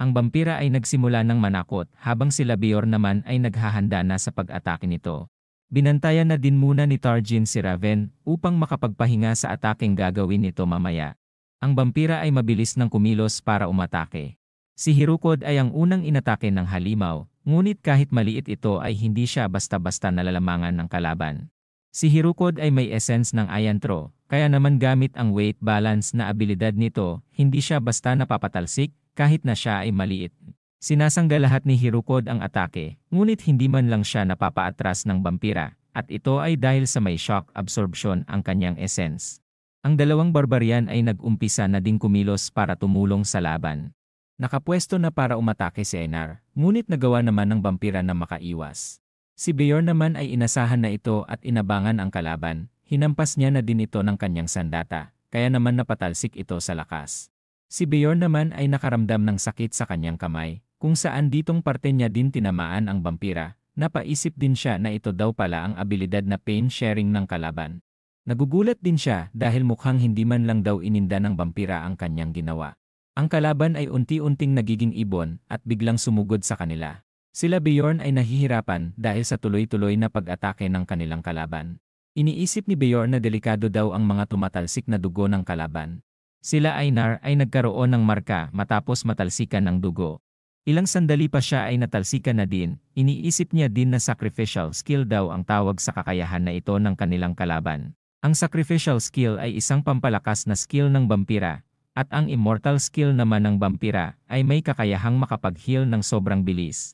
Ang vampira ay nagsimula ng manakot habang sila Bjorn naman ay naghahanda na sa pag-atake nito. Binantayan na din muna ni Tarjin si Raven upang makapagpahinga sa ataking gagawin nito mamaya. Ang vampira ay mabilis ng kumilos para umatake. Si Hirukod ay ang unang inatake ng halimaw, ngunit kahit maliit ito ay hindi siya basta-basta nalalamangan ng kalaban. Si Hirukod ay may essence ng Ayantro, kaya naman gamit ang weight balance na abilidad nito, hindi siya basta napapatalsik kahit na siya ay maliit. Sinasangga lahat ni Hirukod ang atake, ngunit hindi man lang siya napapaatras ng vampira, at ito ay dahil sa may shock absorption ang kanyang essence. Ang dalawang barbarian ay nag-umpisa na ding kumilos para tumulong sa laban. Nakapwesto na para umatake si Einar, ngunit nagawa naman ng vampira na makaiwas. Si Bjorn naman ay inasahan na ito at inabangan ang kalaban, hinampas niya na din ito ng kanyang sandata, kaya naman napatalsik ito sa lakas. Si Bjorn naman ay nakaramdam ng sakit sa kanyang kamay, kung saan ditong parte niya din tinamaan ang vampira, napaisip din siya na ito daw pala ang abilidad na pain sharing ng kalaban. Nagugulat din siya dahil mukhang hindi man lang daw ininda ng vampira ang kanyang ginawa. Ang kalaban ay unti-unting nagiging ibon at biglang sumugod sa kanila. Sila Bjorn ay nahihirapan dahil sa tuloy-tuloy na pag-atake ng kanilang kalaban. Iniisip ni Bjorn na delikado daw ang mga tumatalsik na dugo ng kalaban. Sila Einar ay nagkaroon ng marka matapos matalsikan ng dugo. Ilang sandali pa siya ay natalsikan na din, iniisip niya din na sacrificial skill daw ang tawag sa kakayahan na ito ng kanilang kalaban. Ang sacrificial skill ay isang pampalakas na skill ng vampira, at ang immortal skill naman ng vampira ay may kakayahang makapag-heal ng sobrang bilis.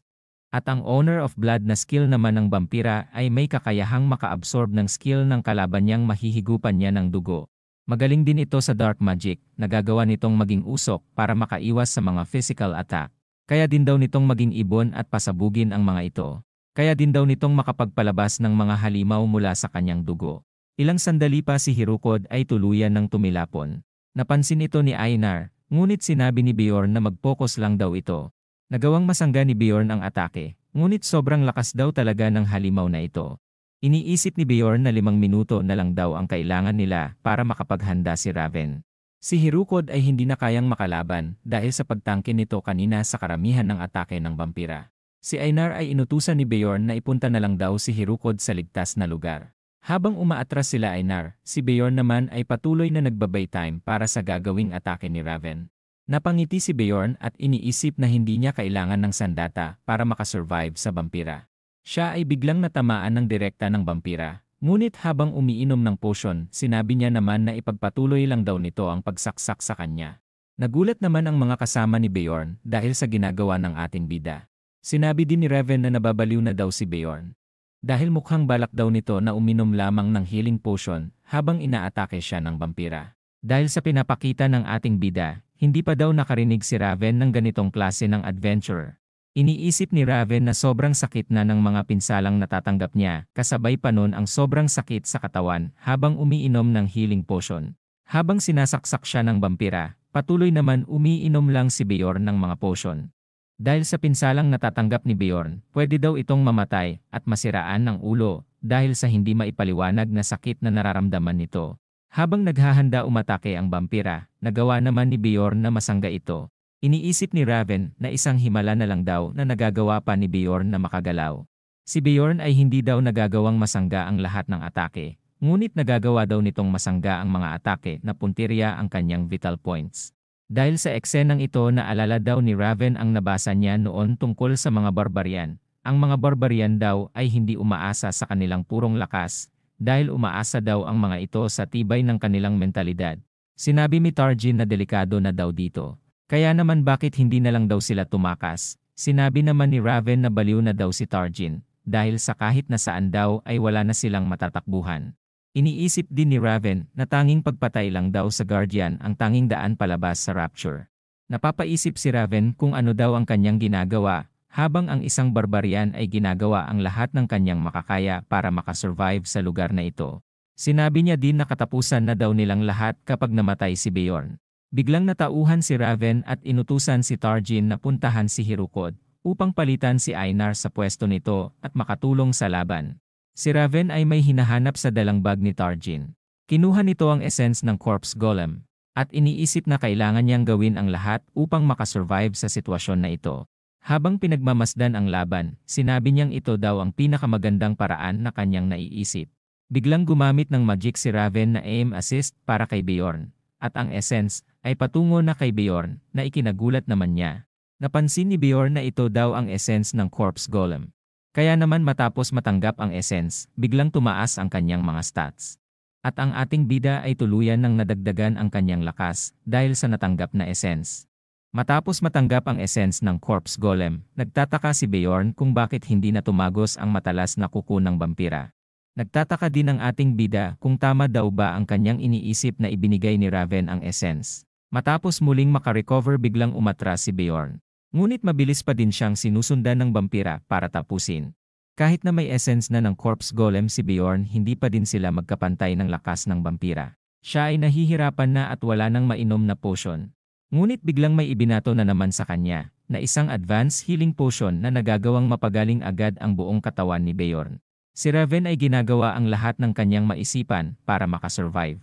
At ang owner of blood na skill naman ng vampira ay may kakayahang maka-absorb ng skill ng kalaban niyang mahihigupan niya ng dugo. Magaling din ito sa dark magic, nagagawa nitong maging usok para makaiwas sa mga physical attack. Kaya din daw nitong maging ibon at pasabugin ang mga ito. Kaya din daw nitong makapagpalabas ng mga halimaw mula sa kanyang dugo. Ilang sandali pa si Hirukod ay tuluyan ng tumilapon. Napansin ito ni Einar, ngunit sinabi ni Bjorn na mag-focus lang daw ito. Nagawang masangga ni Bjorn ang atake, ngunit sobrang lakas daw talaga ng halimaw na ito. Iniisip ni Bjorn na 5 minuto na lang daw ang kailangan nila para makapaghanda si Raven. Si Hirukod ay hindi na kayang makalaban dahil sa pagtangke nito kanina sa karamihan ng atake ng vampira. Si Einar ay inutusan ni Bjorn na ipunta na lang daw si Hirukod sa ligtas na lugar. Habang umaatras sila Einar, si Bjorn naman ay patuloy na nagbabay time para sa gagawing atake ni Raven. Napangiti si Bjorn at iniisip na hindi niya kailangan ng sandata para makasurvive sa vampira. Siya ay biglang natamaan ng direkta ng vampira, ngunit habang umiinom ng potion, sinabi niya naman na ipagpatuloy lang daw nito ang pagsaksak sa kanya. Nagulat naman ang mga kasama ni Bjorn dahil sa ginagawa ng ating bida. Sinabi din ni Raven na nababaliw na daw si Bjorn. Dahil mukhang balak daw nito na uminom lamang ng healing potion habang inaatake siya ng vampira. Dahil sa pinapakita ng ating bida, hindi pa daw nakarinig si Raven ng ganitong klase ng adventure. Iniisip ni Raven na sobrang sakit na ng mga pinsalang natatanggap niya, kasabay pa nun ang sobrang sakit sa katawan habang umiinom ng healing potion. Habang sinasaksak siya ng vampira, patuloy naman umiinom lang si Bjorn ng mga potion. Dahil sa pinsalang natatanggap ni Bjorn, pwede daw itong mamatay at masiraan ng ulo dahil sa hindi maipaliwanag na sakit na nararamdaman nito. Habang naghahanda umatake ang vampira, nagawa naman ni Bjorn na masangga ito. Iniisip ni Raven na isang himala na lang daw na nagagawa pa ni Bjorn na makagalaw. Si Bjorn ay hindi daw nagagawang masangga ang lahat ng atake, ngunit nagagawa daw nitong masangga ang mga atake na puntirya ang kanyang vital points. Dahil sa eksenang ito naalala daw ni Raven ang nabasa niya noon tungkol sa mga barbarian. Ang mga barbarian daw ay hindi umaasa sa kanilang purong lakas, dahil umaasa daw ang mga ito sa tibay ng kanilang mentalidad. Sinabi ni Tarjin na delikado na daw dito. Kaya naman bakit hindi na lang daw sila tumakas? Sinabi naman ni Raven na baliw na daw si Tarjin, dahil sa kahit na saan daw ay wala na silang matatakbuhan. Iniisip din ni Raven na tanging pagpatay lang daw sa Guardian ang tanging daan palabas sa Rapture. Napapaisip si Raven kung ano daw ang kanyang ginagawa, habang ang isang barbarian ay ginagawa ang lahat ng kanyang makakaya para makasurvive sa lugar na ito. Sinabi niya din na katapusan na daw nilang lahat kapag namatay si Bjorn. Biglang natauhan si Raven at inutusan si Tarjin na puntahan si Hirukod upang palitan si Einar sa pwesto nito at makatulong sa laban. Si Raven ay may hinahanap sa dalang bag ni Tarjin. Kinuha nito ang essence ng corpse golem At iniisip na kailangan niyang gawin ang lahat upang makasurvive sa sitwasyon na ito. Habang pinagmamasdan ang laban, sinabi niyang ito daw ang pinakamagandang paraan na kanyang naiisip. Biglang gumamit ng magic si Raven na aim assist para kay Bjorn, at ang essence ay patungo na kay Bjorn na ikinagulat naman niya. Napansin ni Bjorn na ito daw ang essence ng corpse golem. Kaya naman matapos matanggap ang essence, biglang tumaas ang kanyang mga stats. At ang ating bida ay tuluyan ng nadagdagan ang kanyang lakas dahil sa natanggap na essence. Matapos matanggap ang essence ng corpse golem, nagtataka si Bjorn kung bakit hindi na tumagos ang matalas na kuko ng vampira. Nagtataka din ang ating bida kung tama daw ba ang kanyang iniisip na ibinigay ni Raven ang essence. Matapos muling makarecover biglang umatras si Bjorn. Ngunit mabilis pa din siyang sinusundan ng vampira para tapusin. Kahit na may essence na ng corpse golem si Bjorn, hindi pa din sila magkapantay ng lakas ng vampira. Siya ay nahihirapan na at wala nang mainom na potion. Ngunit biglang may ibinato na naman sa kanya, na isang advanced healing potion na nagagawang mapagaling agad ang buong katawan ni Bjorn. Si Raven ay ginagawa ang lahat ng kanyang maisipan para makasurvive.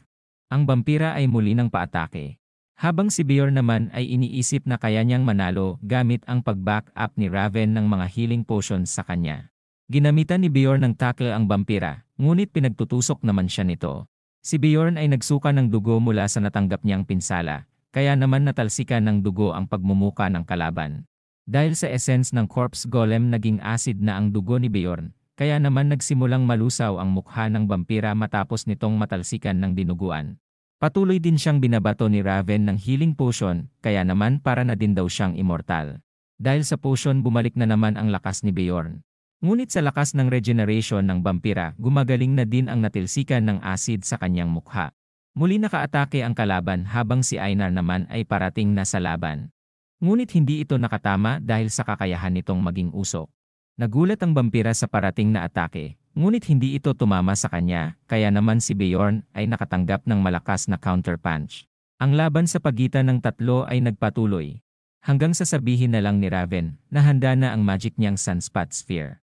Ang vampira ay muli ng paatake. Habang si Bjorn naman ay iniisip na kaya niyang manalo gamit ang pag-back up ni Raven ng mga healing potions sa kanya. Ginamitan ni Bjorn ng tackle ang vampira, ngunit pinagtutusok naman siya nito. Si Bjorn ay nagsuka ng dugo mula sa natanggap niyang pinsala. Kaya naman natalsikan ng dugo ang pagmumuka ng kalaban. Dahil sa essence ng corpse golem naging acid na ang dugo ni Bjorn, kaya naman nagsimulang malusaw ang mukha ng vampira matapos nitong matalsikan ng dinuguan. Patuloy din siyang binabato ni Raven ng healing potion, kaya naman para na din daw siyang immortal. Dahil sa potion bumalik na naman ang lakas ni Bjorn. Ngunit sa lakas ng regeneration ng vampira, gumagaling na din ang natilsikan ng acid sa kanyang mukha. Muli nakaatake ang kalaban habang si Einar naman ay parating na sa laban. Ngunit hindi ito nakatama dahil sa kakayahan nitong maging usok. Nagulat ang vampira sa parating na atake, ngunit hindi ito tumama sa kanya, kaya naman si Bjorn ay nakatanggap ng malakas na counterpunch. Ang laban sa pagitan ng tatlo ay nagpatuloy. Hanggang sasabihin na lang ni Raven na handa na ang magic niyang Sunspot Sphere.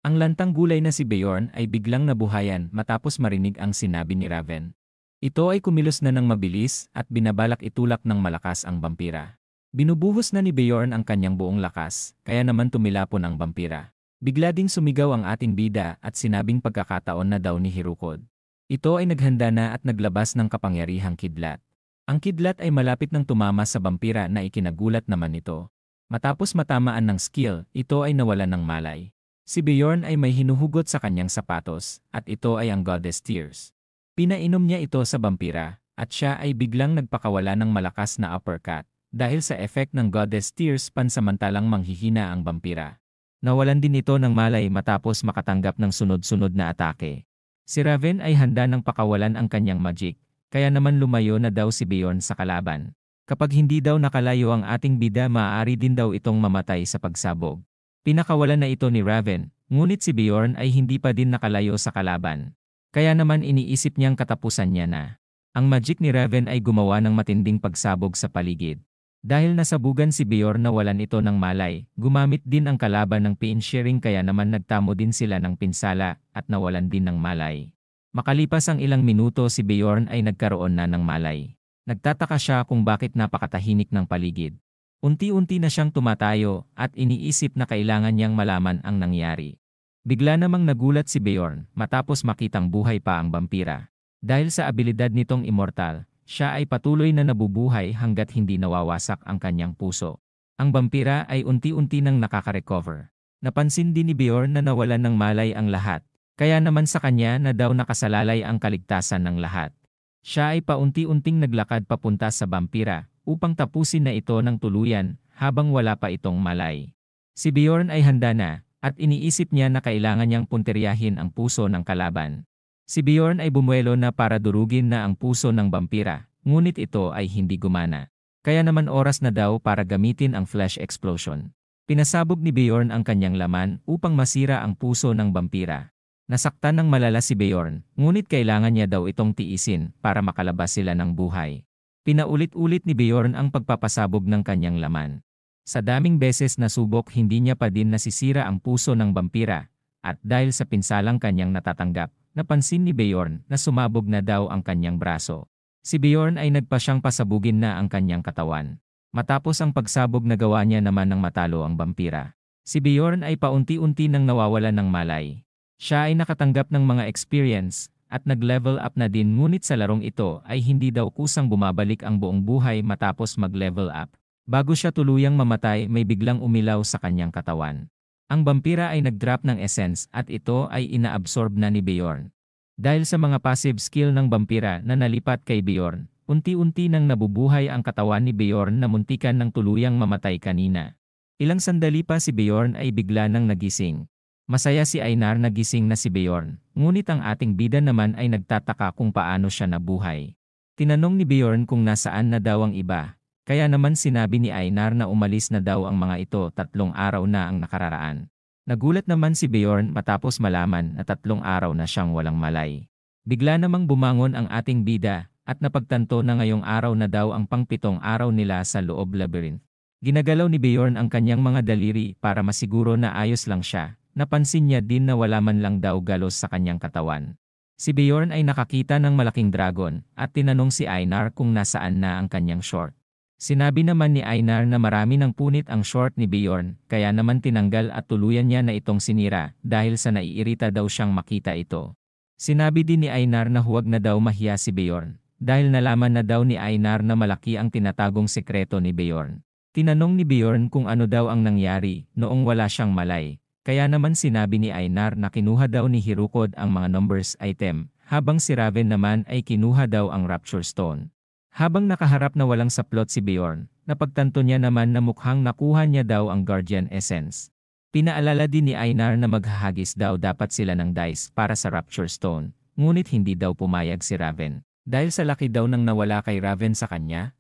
Ang lantang gulay na si Bjorn ay biglang nabuhayan matapos marinig ang sinabi ni Raven. Ito ay kumilos na ng mabilis at binabalak itulak ng malakas ang vampira. Binubuhos na ni Bjorn ang kanyang buong lakas, kaya naman tumilapon ang vampira. Bigla ding sumigaw ang ating bida at sinabing pagkakataon na daw ni Hirukod. Ito ay naghanda na at naglabas ng kapangyarihang kidlat. Ang kidlat ay malapit ng tumama sa vampira na ikinagulat naman ito. Matapos matamaan ng skill, ito ay nawalan ng malay. Si Bjorn ay may hinuhugot sa kanyang sapatos, at ito ay ang Goddess Tears. Pinainom niya ito sa vampira, at siya ay biglang nagpakawala ng malakas na uppercut. Dahil sa effect ng Goddess Tears pansamantalang manghihina ang vampira. Nawalan din ito ng malay matapos makatanggap ng sunod-sunod na atake. Si Raven ay handa ng pakawalan ang kanyang magic, kaya naman lumayo na daw si Bjorn sa kalaban. Kapag hindi daw nakalayo ang ating bida, maaari din daw itong mamatay sa pagsabog. Pinakawalan na ito ni Raven, ngunit si Bjorn ay hindi pa din nakalayo sa kalaban. Kaya naman iniisip niyang katapusan niya na. Ang magic ni Raven ay gumawa ng matinding pagsabog sa paligid. Dahil nasabugan si Bjorn na walan ito ng malay, gumamit din ang kalaban ng pain sharing kaya naman nagtamo din sila ng pinsala at nawalan din ng malay. Makalipas ang ilang minuto si Bjorn ay nagkaroon na ng malay. Nagtataka siya kung bakit napakatahimik ng paligid. Unti-unti na siyang tumatayo at iniisip na kailangan niyang malaman ang nangyari. Bigla namang nagulat si Bjorn matapos makitang buhay pa ang vampira. Dahil sa abilidad nitong immortal, siya ay patuloy na nabubuhay hanggat hindi nawawasak ang kanyang puso. Ang vampira ay unti-unti nang nakaka-recover. Napansin din ni Bjorn na nawalan ng malay ang lahat, kaya naman sa kanya na daw nakasalalay ang kaligtasan ng lahat. Siya ay paunti-unting naglakad papunta sa vampira upang tapusin na ito ng tuluyan habang wala pa itong malay. Si Bjorn ay handa na, at iniisip niya na kailangan niyang punteryahin ang puso ng kalaban. Si Bjorn ay bumuelo na para durugin na ang puso ng vampira, ngunit ito ay hindi gumana. Kaya naman oras na daw para gamitin ang flash explosion. Pinasabog ni Bjorn ang kanyang laman upang masira ang puso ng vampira. Nasaktan ng malala si Bjorn, ngunit kailangan niya daw itong tiisin para makalabas sila ng buhay. Pinaulit-ulit ni Bjorn ang pagpapasabog ng kanyang laman. Sa daming beses na subok hindi niya pa din nasisira ang puso ng vampira, at dahil sa pinsalang kanyang natatanggap, napansin ni Bjorn na sumabog na daw ang kanyang braso. Si Bjorn ay nagpasyang pasabugin na ang kanyang katawan. Matapos ang pagsabog nagawa niya naman ng matalo ang vampira. Si Bjorn ay paunti-unti nang nawawalan ng malay. Siya ay nakatanggap ng mga experience at nag-level up na din, ngunit sa larong ito ay hindi daw kusang bumabalik ang buong buhay matapos mag-level up. Bago siya tuluyang mamatay, may biglang umilaw sa kanyang katawan. Ang vampira ay nag-drop ng essence at ito ay inaabsorb na ni Bjorn. Dahil sa mga passive skill ng vampira na nalipat kay Bjorn, unti-unti nang nabubuhay ang katawan ni Bjorn na muntikan ng tuluyang mamatay kanina. Ilang sandali pa si Bjorn ay bigla nang nagising. Masaya si Einar na gising na si Bjorn, ngunit ang ating bida naman ay nagtataka kung paano siya nabuhay. Tinanong ni Bjorn kung nasaan na daw ang iba, kaya naman sinabi ni Einar na umalis na daw ang mga ito 3 araw na ang nakararaan. Nagulat naman si Bjorn matapos malaman na 3 araw na siyang walang malay. Bigla namang bumangon ang ating bida at napagtanto na ngayong araw na daw ang pang-7 araw nila sa loob labyrinth. Ginagalaw ni Bjorn ang kanyang mga daliri para masiguro na ayos lang siya. Napansin niya din na wala man lang daw galos sa kanyang katawan. Si Bjorn ay nakakita ng malaking dragon at tinanong si Einar kung nasaan na ang kanyang short. Sinabi naman ni Einar na marami ng punit ang short ni Bjorn, kaya naman tinanggal at tuluyan niya na itong sinira dahil sa naiirita daw siyang makita ito. Sinabi din ni Einar na huwag na daw mahiya si Bjorn, dahil nalaman na daw ni Einar na malaki ang tinatagong sekreto ni Bjorn. Tinanong ni Bjorn kung ano daw ang nangyari noong wala siyang malay, kaya naman sinabi ni Einar na kinuha daw ni Hirukod ang mga numbers item, habang si Raven naman ay kinuha daw ang Rapture Stone. Habang nakaharap na walang saplot si Bjorn, napagtanto niya naman na mukhang nakuha niya daw ang Guardian Essence. Pinaalala din ni Einar na maghahagis daw dapat sila ng dice para sa Rapture Stone, ngunit hindi daw pumayag si Raven. Dahil sa laki daw nang nawala kay Raven sa kanya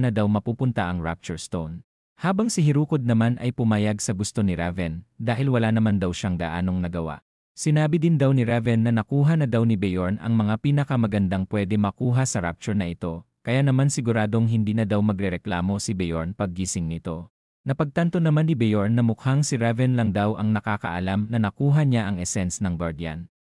na daw mapupunta ang Rapture Stone. Habang si Hirukod naman ay pumayag sa gusto ni Raven, dahil wala naman daw siyang gaanong nagawa. Sinabi din daw ni Raven na nakuha na daw ni Bjorn ang mga pinakamagandang pwede makuha sa Rapture na ito. Kaya naman siguradong hindi na daw magrereklamo si Bjorn paggising nito. Napagtanto naman ni Bjorn na mukhang si Raven lang daw ang nakakaalam na nakuha niya ang essence ng Guardian.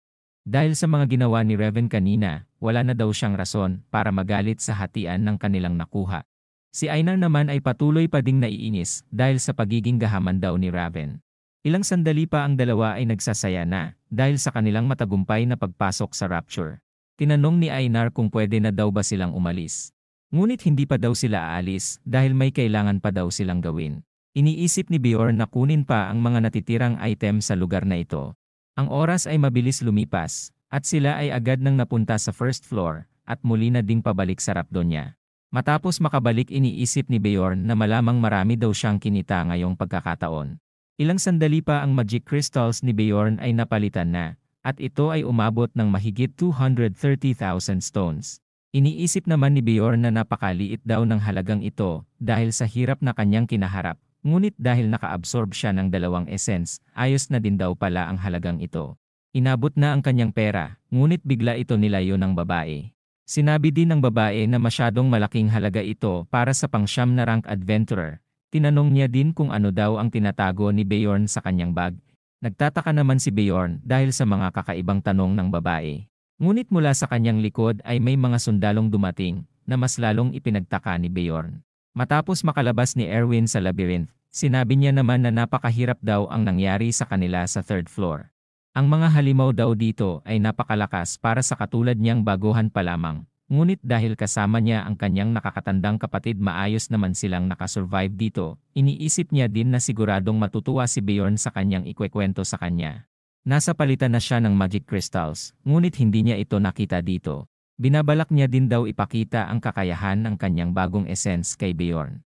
Dahil sa mga ginawa ni Raven kanina, wala na daw siyang rason para magalit sa hatian ng kanilang nakuha. Si Einar naman ay patuloy pa ding naiinis dahil sa pagiging gahaman daw ni Raven. Ilang sandali pa ang dalawa ay nagsasaya na dahil sa kanilang matagumpay na pagpasok sa Rapture. Tinanong ni Einar kung pwede na daw ba silang umalis. Ngunit hindi pa daw sila aalis dahil may kailangan pa daw silang gawin. Iniisip ni Bjorn na kunin pa ang mga natitirang item sa lugar na ito. Ang oras ay mabilis lumipas at sila ay agad nang napunta sa first floor at muli na ding pabalik sa Rapdonia. Matapos makabalik, iniisip ni Bjorn na malamang marami daw siyang kinita ngayong pagkakataon. Ilang sandali pa ang magic crystals ni Bjorn ay napalitan na. At ito ay umabot ng mahigit 230,000 stones. Iniisip naman ni Bjorn na napakaliit daw ng halagang ito dahil sa hirap na kanyang kinaharap, ngunit dahil naka-absorb siya ng 2 essence, ayos na din daw pala ang halagang ito. Inabot na ang kanyang pera, ngunit bigla ito nilayo ng babae. Sinabi din ng babae na masyadong malaking halaga ito para sa pang-9 na rank adventurer. Tinanong niya din kung ano daw ang tinatago ni Bjorn sa kanyang bag. Nagtataka naman si Bjorn dahil sa mga kakaibang tanong ng babae. Ngunit mula sa kanyang likod ay may mga sundalong dumating na mas lalong ipinagtaka ni Bjorn. Matapos makalabas ni Erwin sa labyrinth, sinabi niya naman na napakahirap daw ang nangyari sa kanila sa 3rd floor. Ang mga halimaw daw dito ay napakalakas para sa katulad niyang baguhan pa lamang. Ngunit dahil kasama niya ang kanyang nakakatandang kapatid, maayos naman silang nakasurvive dito. Iniisip niya din na siguradong matutuwa si Bjorn sa kanyang ikwekwento sa kanya. Nasa palitan na siya ng magic crystals, ngunit hindi niya ito nakita dito. Binabalak niya din daw ipakita ang kakayahan ng kanyang bagong essence kay Bjorn.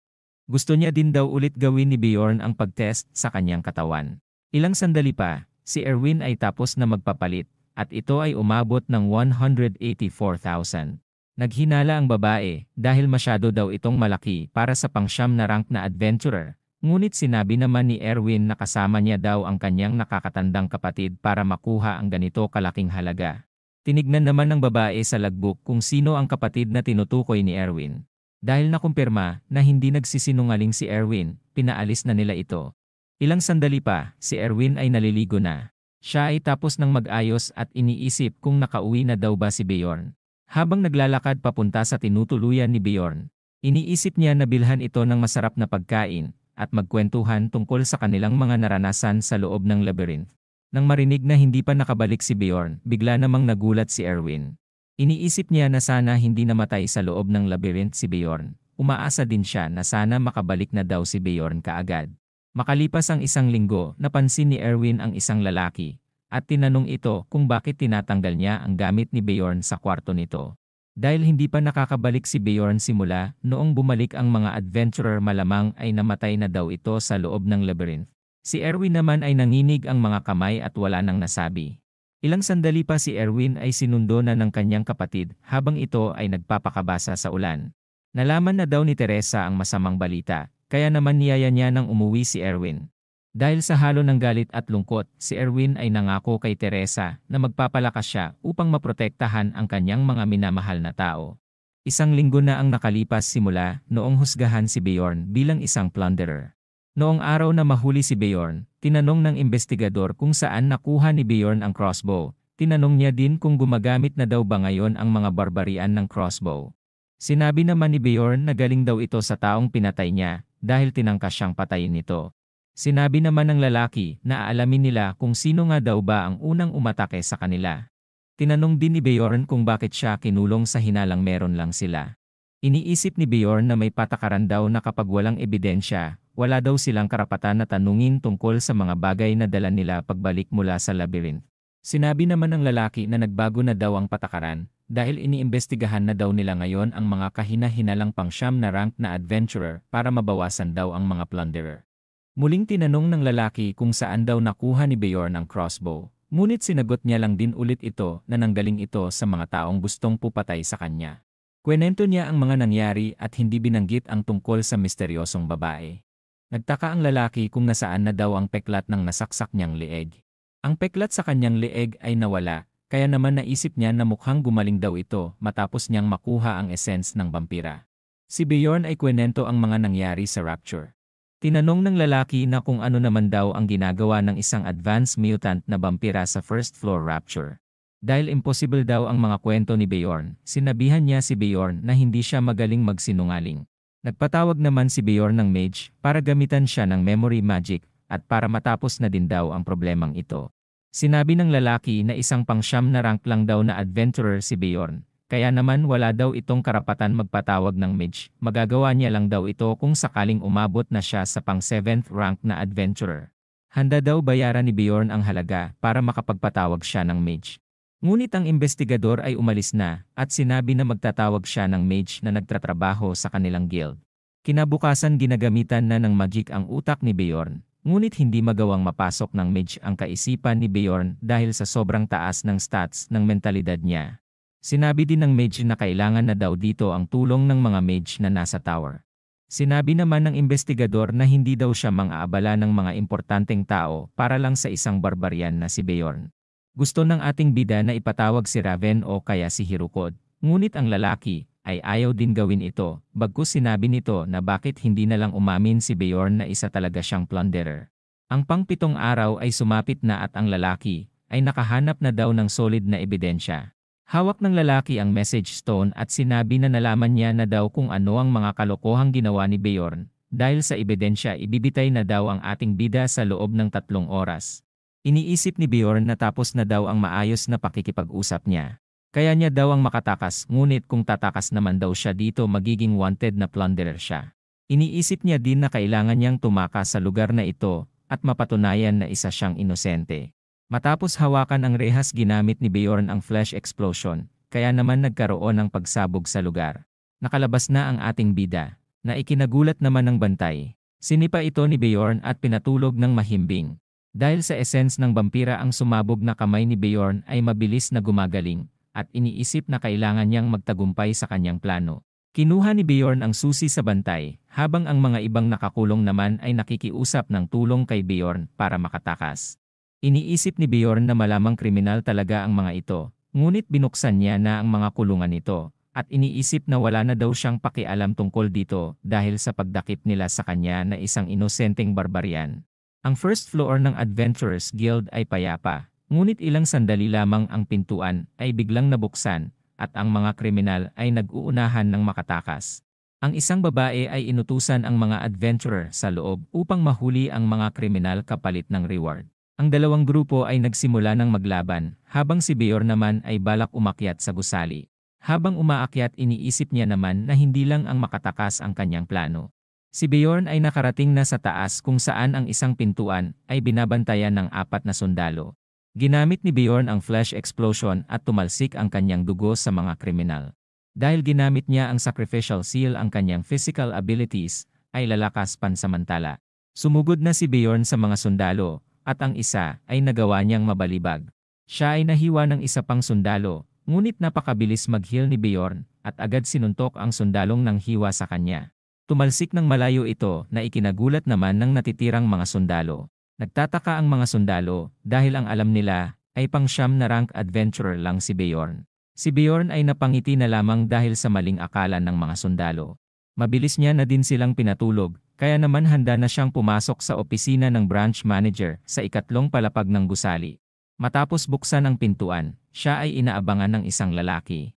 Gusto niya din daw ulit gawin ni Bjorn ang pagtest sa kanyang katawan. Ilang sandali pa, si Erwin ay tapos na magpapalit, at ito ay umabot ng 184,000. Naghinala ang babae dahil masyado daw itong malaki para sa pang-9 na rank na adventurer. Ngunit sinabi naman ni Erwin na kasama niya daw ang kanyang nakakatandang kapatid para makuha ang ganito kalaking halaga. Tinignan naman ng babae sa logbook kung sino ang kapatid na tinutukoy ni Erwin. Dahil nakumpirma na hindi nagsisinungaling si Erwin, pinaalis na nila ito. Ilang sandali pa, si Erwin ay naliligo na. Siya ay tapos ng mag-ayos at iniisip kung nakauwi na daw ba si Bjorn. Habang naglalakad papunta sa tinutuluyan ni Bjorn, iniisip niya na bilhan ito ng masarap na pagkain at magkwentuhan tungkol sa kanilang mga naranasan sa loob ng labyrinth. Nang marinig na hindi pa nakabalik si Bjorn, bigla namang nagulat si Erwin. Iniisip niya na sana hindi namatay sa loob ng labyrinth si Bjorn. Umaasa din siya na sana makabalik na daw si Bjorn kaagad. Makalipas ang isang linggo, napansin ni Erwin ang isang lalaki at tinanong ito kung bakit tinatanggal niya ang gamit ni Bjorn sa kwarto nito. Dahil hindi pa nakakabalik si Bjorn simula noong bumalik ang mga adventurer, malamang ay namatay na daw ito sa loob ng labyrinth. Si Erwin naman ay nanginig ang mga kamay at wala nang nasabi. Ilang sandali pa si Erwin ay sinundo na ng kanyang kapatid habang ito ay nagpapakabasa sa ulan. Nalaman na daw ni Teresa ang masamang balita, kaya naman niyaya niya nang umuwi si Erwin. Dahil sa halo ng galit at lungkot, si Erwin ay nangako kay Teresa na magpapalakas siya upang maprotektahan ang kanyang mga minamahal na tao. Isang linggo na ang nakalipas simula noong husgahan si Bjorn bilang isang plunderer. Noong araw na mahuli si Bjorn, tinanong ng investigador kung saan nakuha ni Bjorn ang crossbow. Tinanong niya din kung gumagamit na daw ba ngayon ang mga barbarian ng crossbow. Sinabi naman ni Bjorn na galing daw ito sa taong pinatay niya dahil tinangkas siyang patayin nito. Sinabi naman ng lalaki na aalamin nila kung sino nga daw ba ang unang umatake sa kanila. Tinanong din ni Bjorn kung bakit siya kinulong sa hinalang meron lang sila. Iniisip ni Bjorn na may patakaran daw na kapag walang ebidensya, wala daw silang karapatan na tanungin tungkol sa mga bagay na dala nila pagbalik mula sa labyrinth. Sinabi naman ng lalaki na nagbago na daw ang patakaran dahil iniimbestigahan na daw nila ngayon ang mga kahina-hinalang pang-siyam na rank na adventurer para mabawasan daw ang mga plunderer. Muling tinanong ng lalaki kung saan daw nakuha ni Bjorn ang crossbow, ngunit sinagot niya lang din ulit ito na nanggaling ito sa mga taong gustong pupatay sa kanya. Kwento niya ang mga nangyari at hindi binanggit ang tungkol sa misteryosong babae. Nagtaka ang lalaki kung nasaan na daw ang peklat ng nasaksak niyang leeg. Ang peklat sa kanyang leeg ay nawala, kaya naman naisip niya na mukhang gumaling daw ito matapos niyang makuha ang essence ng vampira. Si Bjorn ay kwento ang mga nangyari sa Rapture. Tinanong ng lalaki na kung ano naman daw ang ginagawa ng isang advanced mutant na vampira sa first floor Rapture. Dahil imposible daw ang mga kwento ni Bjorn, sinabihan niya si Bjorn na hindi siya magaling magsinungaling. Nagpatawag naman si Bjorn ng mage para gamitan siya ng memory magic at para matapos na din daw ang problemang ito. Sinabi ng lalaki na isang pang-siyam na rank lang daw na adventurer si Bjorn. Kaya naman wala daw itong karapatan magpatawag ng mage, magagawa niya lang daw ito kung sakaling umabot na siya sa pang-7th rank na adventurer. Handa daw bayaran ni Bjorn ang halaga para makapagpatawag siya ng mage. Ngunit ang investigador ay umalis na at sinabi na magtatawag siya ng mage na nagtatrabaho sa kanilang guild. Kinabukasan ginagamitan na ng magic ang utak ni Bjorn, ngunit hindi magawang mapasok ng mage ang kaisipan ni Bjorn dahil sa sobrang taas ng stats ng mentalidad niya. Sinabi din ng mage na kailangan na daw dito ang tulong ng mga mage na nasa tower. Sinabi naman ng investigador na hindi daw siya mang-aabala ng mga importanteng tao para lang sa isang barbarian na si Bjorn. Gusto ng ating bida na ipatawag si Raven o kaya si Hirukod, ngunit ang lalaki ay ayaw din gawin ito, bagkus sinabi nito na bakit hindi na lang umamin si Bjorn na isa talaga siyang plunderer. Ang pang-7 araw ay sumapit na at ang lalaki ay nakahanap na daw ng solid na ebidensya. Hawak ng lalaki ang message stone at sinabi na nalaman niya na daw kung ano ang mga kalokohang ginawa ni Bjorn. Dahil sa ebidensya ibibitay na daw ang ating bida sa loob ng 3 oras. Iniisip ni Bjorn na tapos na daw ang maayos na pakikipag-usap niya. Kaya niya daw ang makatakas, ngunit kung tatakas naman daw siya dito magiging wanted na plunderer siya. Iniisip niya din na kailangan niyang tumakas sa lugar na ito at mapatunayan na isa siyang inosente. Matapos hawakan ang rehas ginamit ni Bjorn ang flash explosion, kaya naman nagkaroon ng pagsabog sa lugar. Nakalabas na ang ating bida, na ikinagulat naman ng bantay. Sinipa ito ni Bjorn at pinatulog ng mahimbing. Dahil sa essence ng vampira ang sumabog na kamay ni Bjorn ay mabilis na gumagaling, at iniisip na kailangan niyang magtagumpay sa kanyang plano. Kinuha ni Bjorn ang susi sa bantay, habang ang mga ibang nakakulong naman ay nakikiusap ng tulong kay Bjorn para makatakas. Iniisip ni Bjorn na malamang kriminal talaga ang mga ito, ngunit binuksan niya na ang mga kulungan nito, at iniisip na wala na daw siyang pakialam tungkol dito dahil sa pagdakip nila sa kanya na isang inosenteng barbarian. Ang first floor ng Adventurers Guild ay payapa, ngunit ilang sandali lamang ang pintuan ay biglang nabuksan, at ang mga kriminal ay nag-uunahan ng makatakas. Ang isang babae ay inutusan ang mga adventurer sa loob upang mahuli ang mga kriminal kapalit ng reward. Ang dalawang grupo ay nagsimula ng maglaban, habang si Beorn naman ay balak umakyat sa gusali. Habang umaakyat, iniisip niya naman na hindi lang ang makatakas ang kanyang plano. Si Beorn ay nakarating na sa taas kung saan ang isang pintuan ay binabantayan ng 4 na sundalo. Ginamit ni Beorn ang flash explosion at tumalsik ang kanyang dugo sa mga kriminal. Dahil ginamit niya ang sacrificial seal, ang kanyang physical abilities ay lalakas pansamantala. Sumugod na si Beorn sa mga sundalo, at ang isa ay nagawa niyang mabalibag. Siya ay nahiwa ng isa pang sundalo, ngunit napakabilis mag-heal ni Beorn at agad sinuntok ang sundalong nang hiwa sa kanya. Tumalsik ng malayo ito na ikinagulat naman ng natitirang mga sundalo. Nagtataka ang mga sundalo dahil ang alam nila ay pang-siyam na rank adventurer lang si Beorn. Si Beorn ay napangiti na lamang dahil sa maling akala ng mga sundalo. Mabilis niya na din silang pinatulog, kaya naman handa na siyang pumasok sa opisina ng branch manager sa ikatlong palapag ng gusali. Matapos buksan ang pintuan, siya ay inaabangan ng isang lalaki.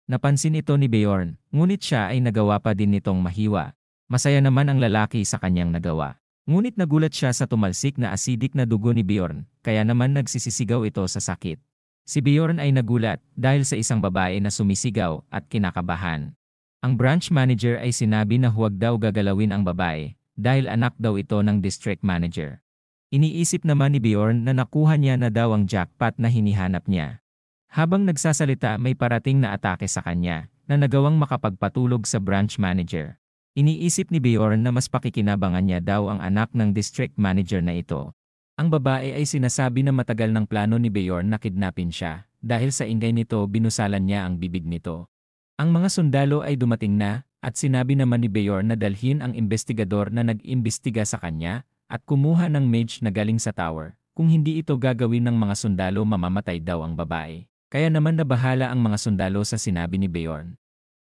Napansin ito ni Beorn, ngunit siya ay nagawa pa din nitong mahiwa. Masaya naman ang lalaki sa kanyang nagawa. Ngunit nagulat siya sa tumalsik na acidic na dugo ni Beorn, kaya naman nagsisisigaw ito sa sakit. Si Beorn ay nagulat dahil sa isang babae na sumisigaw at kinakabahan. Ang branch manager ay sinabi na huwag daw gagalawin ang babae dahil anak daw ito ng district manager. Iniisip naman ni Beorn na nakuha niya na daw ang jackpot na hinihanap niya. Habang nagsasalita, may parating na atake sa kanya na nagawang makapagpatulog sa branch manager. Iniisip ni Beorn na mas pakikinabangan niya daw ang anak ng district manager na ito. Ang babae ay sinasabi na matagal ng plano ni Beorn na kidnapin siya, dahil sa ingay nito binusalan niya ang bibig nito. Ang mga sundalo ay dumating na, at sinabi naman ni Beorn na dalhin ang investigador na nag-imbestiga sa kanya, at kumuha ng mage na galing sa tower. Kung hindi ito gagawin ng mga sundalo, mamamatay daw ang babae. Kaya naman nabahala ang mga sundalo sa sinabi ni Beorn.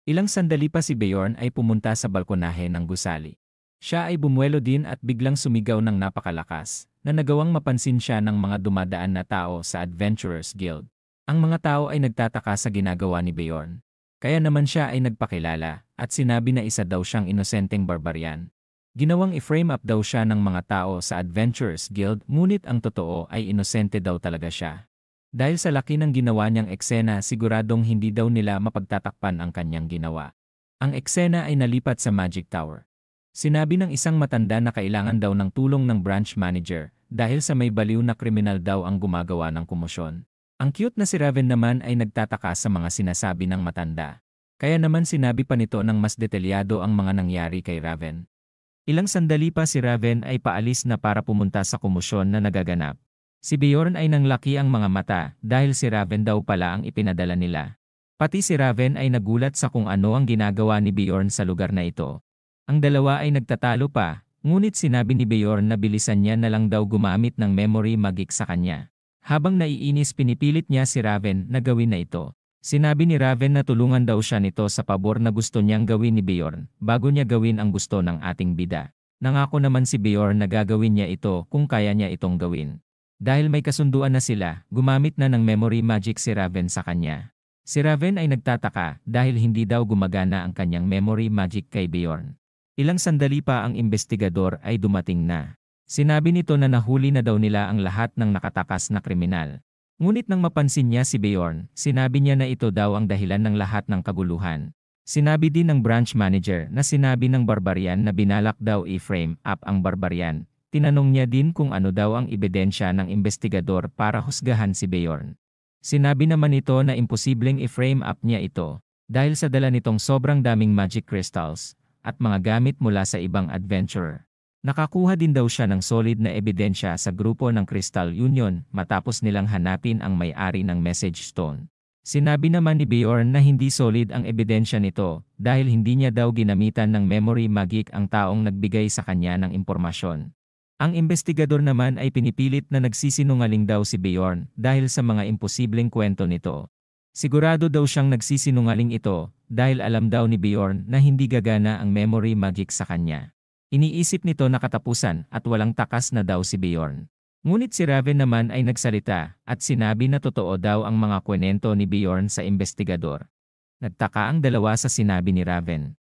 Ilang sandali pa si Beorn ay pumunta sa balkonahe ng gusali. Siya ay bumuelo din at biglang sumigaw ng napakalakas, na nagawang mapansin siya ng mga dumadaan na tao sa Adventurers Guild. Ang mga tao ay nagtataka sa ginagawa ni Beorn. Kaya naman siya ay nagpakilala, at sinabi na isa daw siyang inosenteng barbarian. Ginawang i-frame up daw siya ng mga tao sa Adventurers Guild, ngunit ang totoo ay inosente daw talaga siya. Dahil sa laki ng ginawa niyang eksena, siguradong hindi daw nila mapagtatakpan ang kanyang ginawa. Ang eksena ay nalipat sa Magic Tower. Sinabi ng isang matanda na kailangan daw ng tulong ng branch manager dahil sa may baliw na kriminal daw ang gumagawa ng komosyon. Ang cute na si Raven naman ay nagtataka sa mga sinasabi ng matanda. Kaya naman sinabi pa nito ng mas detalyado ang mga nangyari kay Raven. Ilang sandali pa si Raven ay paalis na para pumunta sa komosyon na nagaganap. Si Beorn ay nanglaki ang mga mata dahil si Raven daw pala ang ipinadala nila. Pati si Raven ay nagulat sa kung ano ang ginagawa ni Beorn sa lugar na ito. Ang dalawa ay nagtatalo pa, ngunit sinabi ni Beorn na bilisan niya na lang daw gumamit ng memory magic sa kanya. Habang naiinis, pinipilit niya si Raven na gawin na ito. Sinabi ni Raven na tulungan daw siya nito sa pabor na gusto niyang gawin ni Beorn bago niya gawin ang gusto ng ating bida. Nangako naman si Beorn na gagawin niya ito kung kaya niya itong gawin. Dahil may kasunduan na sila, gumamit na ng memory magic si Raven sa kanya. Si Raven ay nagtataka dahil hindi daw gumagana ang kanyang memory magic kay Beorn. Ilang sandali pa ang investigador ay dumating na. Sinabi nito na nahuli na daw nila ang lahat ng nakatakas na kriminal. Ngunit nang mapansin niya si Beorn, sinabi niya na ito daw ang dahilan ng lahat ng kaguluhan. Sinabi din ng branch manager na sinabi ng barbarian na binalak daw i-frame up ang barbarian. Tinanong niya din kung ano daw ang ebidensya ng investigador para husgahan si Beorn. Sinabi naman nito na imposibleng i-frame up niya ito dahil sa dala nitong sobrang daming magic crystals at mga gamit mula sa ibang adventurer. Nakakuha din daw siya ng solid na ebidensya sa grupo ng Crystal Union matapos nilang hanapin ang may-ari ng message stone. Sinabi naman ni Beorn na hindi solid ang ebidensya nito dahil hindi niya daw ginamitan ng memory magic ang taong nagbigay sa kanya ng impormasyon. Ang investigador naman ay pinipilit na nagsisinungaling daw si Beorn dahil sa mga imposibleng kwento nito. Sigurado daw siyang nagsisinungaling ito dahil alam daw ni Beorn na hindi gagana ang memory magic sa kanya. Iniisip nito na katapusan at walang takas na daw si Beorn. Ngunit si Raven naman ay nagsalita at sinabi na totoo daw ang mga kwento ni Beorn sa investigador. Nagtaka ang dalawa sa sinabi ni Raven.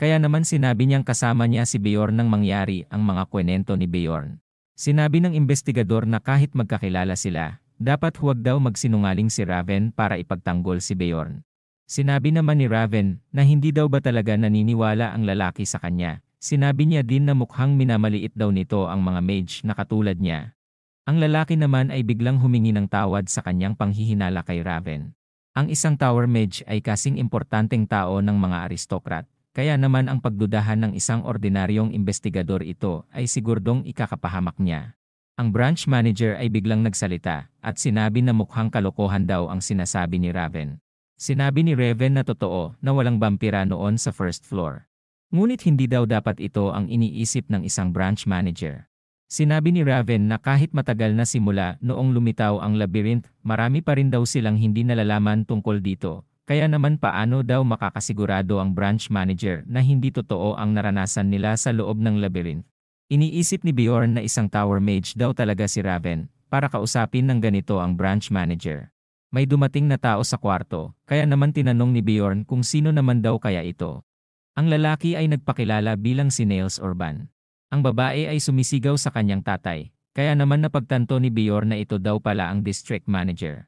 Kaya naman sinabi niyang kasama niya si Bjorn nang mangyari ang mga kwento ni Bjorn. Sinabi ng investigador na kahit magkakilala sila, dapat huwag daw magsinungaling si Raven para ipagtanggol si Bjorn. Sinabi naman ni Raven na hindi daw ba talaga naniniwala ang lalaki sa kanya. Sinabi niya din na mukhang minamaliit daw nito ang mga mage na katulad niya. Ang lalaki naman ay biglang humingi ng tawad sa kanyang panghihinala kay Raven. Ang isang tower mage ay kasing importanteng tao ng mga aristokrat. Kaya naman ang pagdudahan ng isang ordinaryong investigador ito ay siguradong ikakapahamak niya. Ang branch manager ay biglang nagsalita at sinabi na mukhang kalokohan daw ang sinasabi ni Raven. Sinabi ni Raven na totoo na walang vampira noon sa first floor. Ngunit hindi daw dapat ito ang iniisip ng isang branch manager. Sinabi ni Raven na kahit matagal na simula noong lumitaw ang labyrinth, marami pa rin daw silang hindi nalalaman tungkol dito. Kaya naman paano daw makakasigurado ang branch manager na hindi totoo ang naranasan nila sa loob ng labyrinth? Iniisip ni Bjorn na isang tower mage daw talaga si Raven para kausapin ng ganito ang branch manager. May dumating na tao sa kwarto, kaya naman tinanong ni Bjorn kung sino naman daw kaya ito. Ang lalaki ay nagpakilala bilang si Niels Orban. Ang babae ay sumisigaw sa kanyang tatay, kaya naman napagtanto ni Bjorn na ito daw pala ang district manager.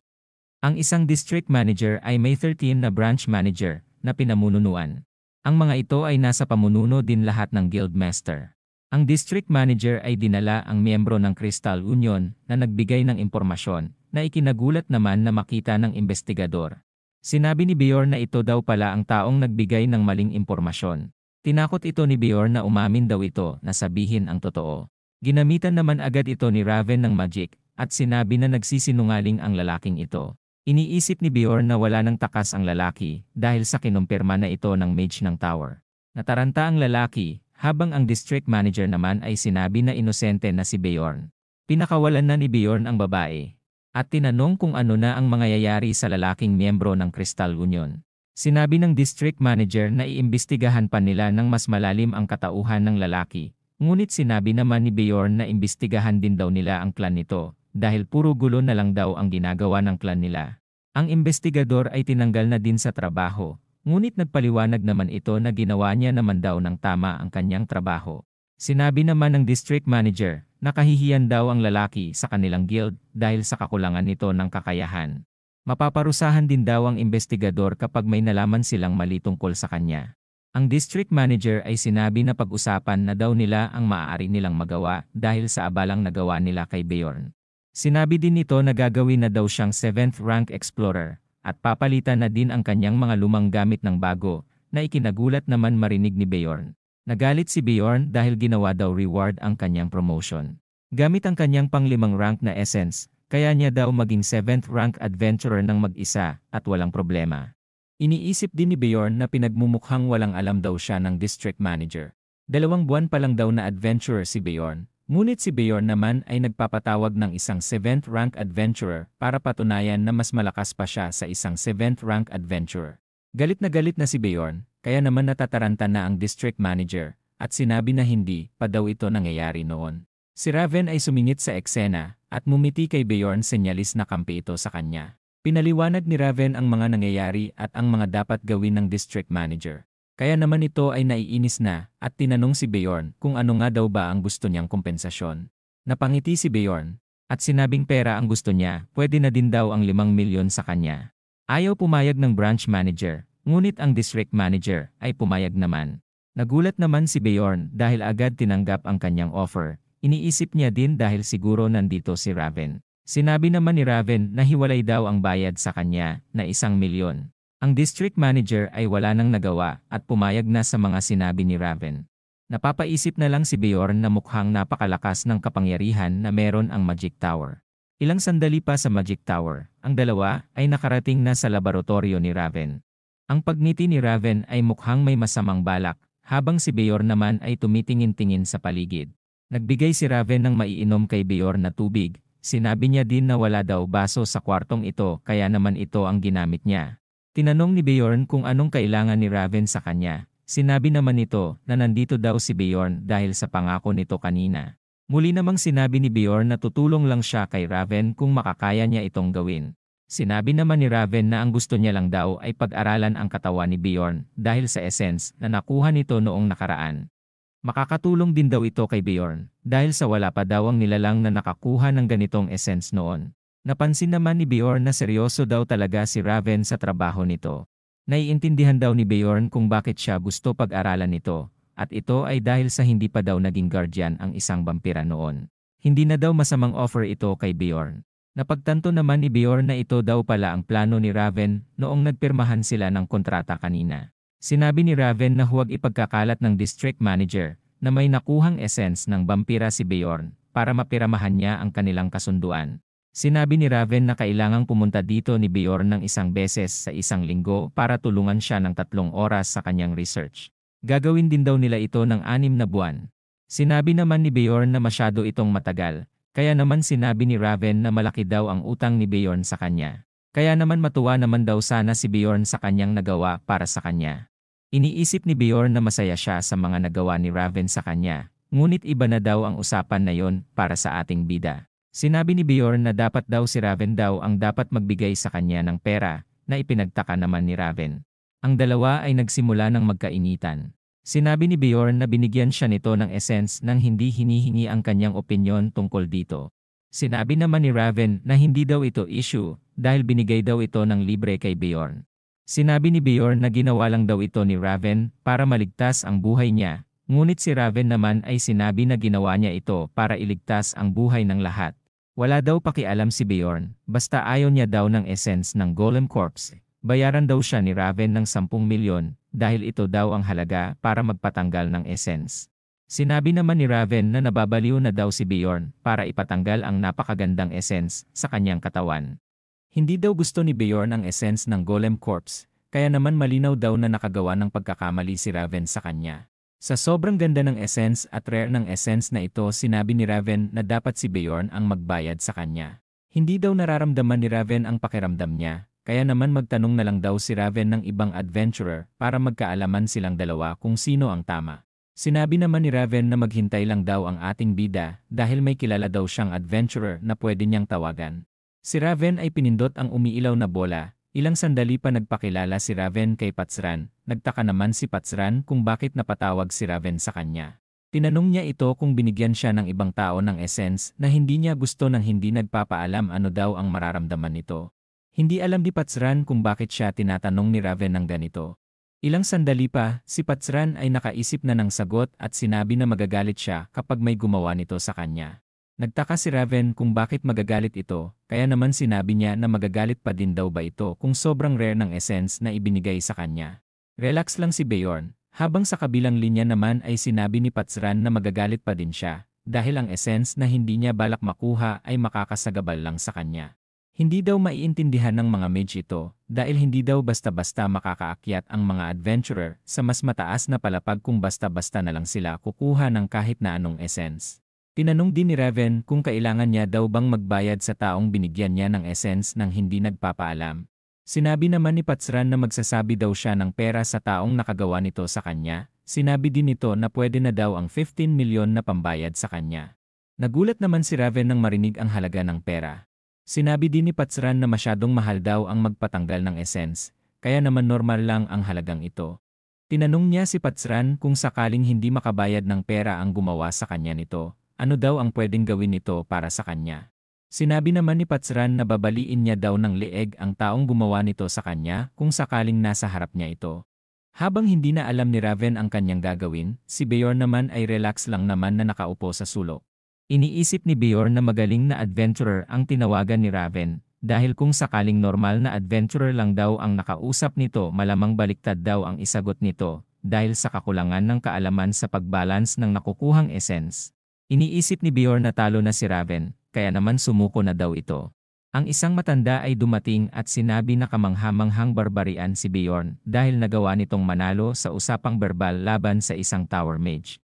Ang isang district manager ay may 13 na branch manager na pinamununuan. Ang mga ito ay nasa pamununo din lahat ng guildmaster. Ang district manager ay dinala ang miyembro ng Crystal Union na nagbigay ng impormasyon na ikinagulat naman na makita ng investigador. Sinabi ni Bjorn na ito daw pala ang taong nagbigay ng maling impormasyon. Tinakot ito ni Bjorn na umamin daw ito na sabihin ang totoo. Ginamitan naman agad ito ni Raven ng magic at sinabi na nagsisinungaling ang lalaking ito. Iniisip ni Bjorn na wala nang takas ang lalaki dahil sa kinumpirma na ito ng mage ng tower. Nataranta ang lalaki habang ang district manager naman ay sinabi na inosente na si Bjorn. Pinakawalan na ni Bjorn ang babae at tinanong kung ano na ang mangyayari sa lalaking miyembro ng Crystal Union. Sinabi ng district manager na iimbestigahan pa nila ng mas malalim ang katauhan ng lalaki. Ngunit sinabi naman ni Bjorn na imbestigahan din daw nila ang clan nito dahil puro gulo na lang daw ang ginagawa ng clan nila. Ang investigador ay tinanggal na din sa trabaho, ngunit nagpaliwanag naman ito na ginawa niya naman daw ng tama ang kanyang trabaho. Sinabi naman ng district manager na kahihiyan daw ang lalaki sa kanilang guild dahil sa kakulangan nito ng kakayahan. Mapaparusahan din daw ang investigador kapag may nalaman silang mali tungkol sa kanya. Ang district manager ay sinabi na pag-usapan na daw nila ang maaari nilang magawa dahil sa abalang nagawa nila kay Bjorn. Sinabi din nito na gagawin na daw siyang 7th rank explorer at papalitan na din ang kanyang mga lumang gamit ng bago na ikinagulat naman marinig ni Bjorn. Nagalit si Bjorn dahil ginawa daw reward ang kanyang promotion. Gamit ang kanyang pang-5 rank na essence, kaya niya daw maging 7th rank adventurer ng mag-isa at walang problema. Iniisip din ni Bjorn na pinagmumukhang walang alam daw siya ng district manager. 2 buwan pa lang daw na adventurer si Bjorn. Ngunit si Bjorn naman ay nagpapatawag ng isang 7th rank adventurer para patunayan na mas malakas pa siya sa isang 7th rank adventurer. Galit na si Bjorn, kaya naman natataranta na ang district manager at sinabi na hindi pa daw ito nangyayari noon. Si Raven ay sumingit sa eksena at mumiti kay Bjorn senyalis na kampi ito sa kanya. Pinaliwanag ni Raven ang mga nangyayari at ang mga dapat gawin ng district manager. Kaya naman ito ay naiinis na at tinanong si Bjorn kung ano nga daw ba ang gusto niyang kompensasyon. Napangiti si Bjorn at sinabing pera ang gusto niya, pwede na din daw ang 5 milyon sa kanya. Ayaw pumayag ng branch manager, ngunit ang district manager ay pumayag naman. Nagulat naman si Bjorn dahil agad tinanggap ang kanyang offer. Iniisip niya din dahil siguro nandito si Raven. Sinabi naman ni Raven na hiwalay daw ang bayad sa kanya na 1 milyon. Ang district manager ay wala nang nagawa at pumayag na sa mga sinabi ni Raven. Napapaisip na lang si Bjorn na mukhang napakalakas ng kapangyarihan na meron ang Magic Tower. Ilang sandali pa sa Magic Tower, ang dalawa ay nakarating na sa laboratorio ni Raven. Ang pagngiti ni Raven ay mukhang may masamang balak, habang si Bjorn naman ay tumitingin-tingin sa paligid. Nagbigay si Raven ng maiinom kay Bjorn na tubig. Sinabi niya din na wala daw baso sa kwartong ito kaya naman ito ang ginamit niya. Tinanong ni Bjorn kung anong kailangan ni Raven sa kanya. Sinabi naman nito na nandito daw si Bjorn dahil sa pangako nito kanina. Muli namang sinabi ni Bjorn na tutulong lang siya kay Raven kung makakaya niya itong gawin. Sinabi naman ni Raven na ang gusto niya lang daw ay pag-aralan ang katawan ni Bjorn dahil sa essence na nakuha nito noong nakaraan. Makakatulong din daw ito kay Bjorn dahil sa wala pa daw ang nilalang na nakakuha ng ganitong essence noon. Napansin naman ni Bjorn na seryoso daw talaga si Raven sa trabaho nito. Naiintindihan daw ni Bjorn kung bakit siya gusto pag-aralan nito, at ito ay dahil sa hindi pa daw naging guardian ang isang vampira noon. Hindi na daw masamang offer ito kay Bjorn. Napagtanto naman ni Bjorn na ito daw pala ang plano ni Raven noong nagpirmahan sila ng kontrata kanina. Sinabi ni Raven na huwag ipagkakalat ng district manager na may nakuhang essence ng vampira si Bjorn para mapirmahan niya ang kanilang kasunduan. Sinabi ni Raven na kailangang pumunta dito ni Bjorn ng isang beses sa isang linggo para tulungan siya ng 3 oras sa kanyang research. Gagawin din daw nila ito ng 6 na buwan. Sinabi naman ni Bjorn na masyado itong matagal. Kaya naman sinabi ni Raven na malaki daw ang utang ni Bjorn sa kanya. Kaya naman matuwa naman daw sana si Bjorn sa kanyang nagawa para sa kanya. Iniisip ni Bjorn na masaya siya sa mga nagawa ni Raven sa kanya, ngunit iba na daw ang usapan na yon para sa ating bida. Sinabi ni Bjorn na dapat daw si Raven daw ang dapat magbigay sa kanya ng pera, na ipinagtaka naman ni Raven. Ang dalawa ay nagsimula ng magkainitan. Sinabi ni Bjorn na binigyan siya nito ng essence nang hindi hinihingi ang kanyang opinyon tungkol dito. Sinabi naman ni Raven na hindi daw ito issue dahil binigay daw ito ng libre kay Bjorn. Sinabi ni Bjorn na ginawa lang daw ito ni Raven para maligtas ang buhay niya, ngunit si Raven naman ay sinabi na ginawa niya ito para iligtas ang buhay ng lahat. Wala daw pakialam si Bjorn, basta ayaw niya daw ng essence ng Golem Corpse. Bayaran daw siya ni Raven ng 10 milyon dahil ito daw ang halaga para magpatanggal ng essence. Sinabi naman ni Raven na nababaliw na daw si Bjorn para ipatanggal ang napakagandang essence sa kanyang katawan. Hindi daw gusto ni Bjorn ang essence ng Golem Corpse, kaya naman malinaw daw na nakagawa ng pagkakamali si Raven sa kanya. Sa sobrang ganda ng essence at rare ng essence na ito, sinabi ni Raven na dapat si Bjorn ang magbayad sa kanya. Hindi daw nararamdaman ni Raven ang pakiramdam niya. Kaya naman magtanong na lang daw si Raven ng ibang adventurer para magkaalaman silang dalawa kung sino ang tama. Sinabi naman ni Raven na maghintay lang daw ang ating bida dahil may kilala daw siyang adventurer na pwede niyang tawagan. Si Raven ay pinindot ang umiilaw na bola. Ilang sandali pa nagpakilala si Raven kay Patsran. Nagtaka naman si Patsran kung bakit napatawag si Raven sa kanya. Tinanong niya ito kung binigyan siya ng ibang tao ng essence na hindi niya gusto nang hindi nagpapaalam ano daw ang mararamdaman nito. Hindi alam ni Patsran kung bakit siya tinatanong ni Raven ng ganito. Ilang sandali pa, si Patsran ay nakaisip na ng sagot at sinabi na magagalit siya kapag may gumawa nito sa kanya. Nagtaka si Raven kung bakit magagalit ito, kaya naman sinabi niya na magagalit pa din daw ba ito kung sobrang rare ng essence na ibinigay sa kanya. Relax lang si Bjorn, habang sa kabilang linya naman ay sinabi ni Patsran na magagalit pa din siya, dahil ang essence na hindi niya balak makuha ay makakasagabal lang sa kanya. Hindi daw maiintindihan ng mga mage ito dahil hindi daw basta-basta makakaakyat ang mga adventurer sa mas mataas na palapag kung basta-basta na lang sila kukuha ng kahit na anong essence. Tinanong din ni Raven kung kailangan niya daw bang magbayad sa taong binigyan niya ng essence nang hindi nagpapaalam. Sinabi naman ni Patsran na magsasabi daw siya ng pera sa taong nakagawa nito sa kanya. Sinabi din nito na pwede na daw ang 15 milyon na pambayad sa kanya. Nagulat naman si Raven nang marinig ang halaga ng pera. Sinabi din ni Patsran na masyadong mahal daw ang magpatanggal ng essence, kaya naman normal lang ang halagang ito. Tinanong niya si Patsran kung sakaling hindi makabayad ng pera ang gumawa sa kanya nito, ano daw ang pwedeng gawin nito para sa kanya. Sinabi naman ni Patsran na babaliin niya daw ng leeg ang taong gumawa nito sa kanya kung sakaling nasa harap niya ito. Habang hindi na alam ni Raven ang kanyang gagawin, si Bjorn naman ay relax lang naman na nakaupo sa sulok. Iniisip ni Bjorn na magaling na adventurer ang tinawagan ni Raven, dahil kung sakaling normal na adventurer lang daw ang nakausap nito malamang baliktad daw ang isagot nito, dahil sa kakulangan ng kaalaman sa pagbalance ng nakukuhang essence. Iniisip ni Bjorn na talo na si Raven, kaya naman sumuko na daw ito. Ang isang matanda ay dumating at sinabi na kamanghamanghang barbarian si Bjorn dahil nagawa nitong manalo sa usapang berbal laban sa isang tower mage.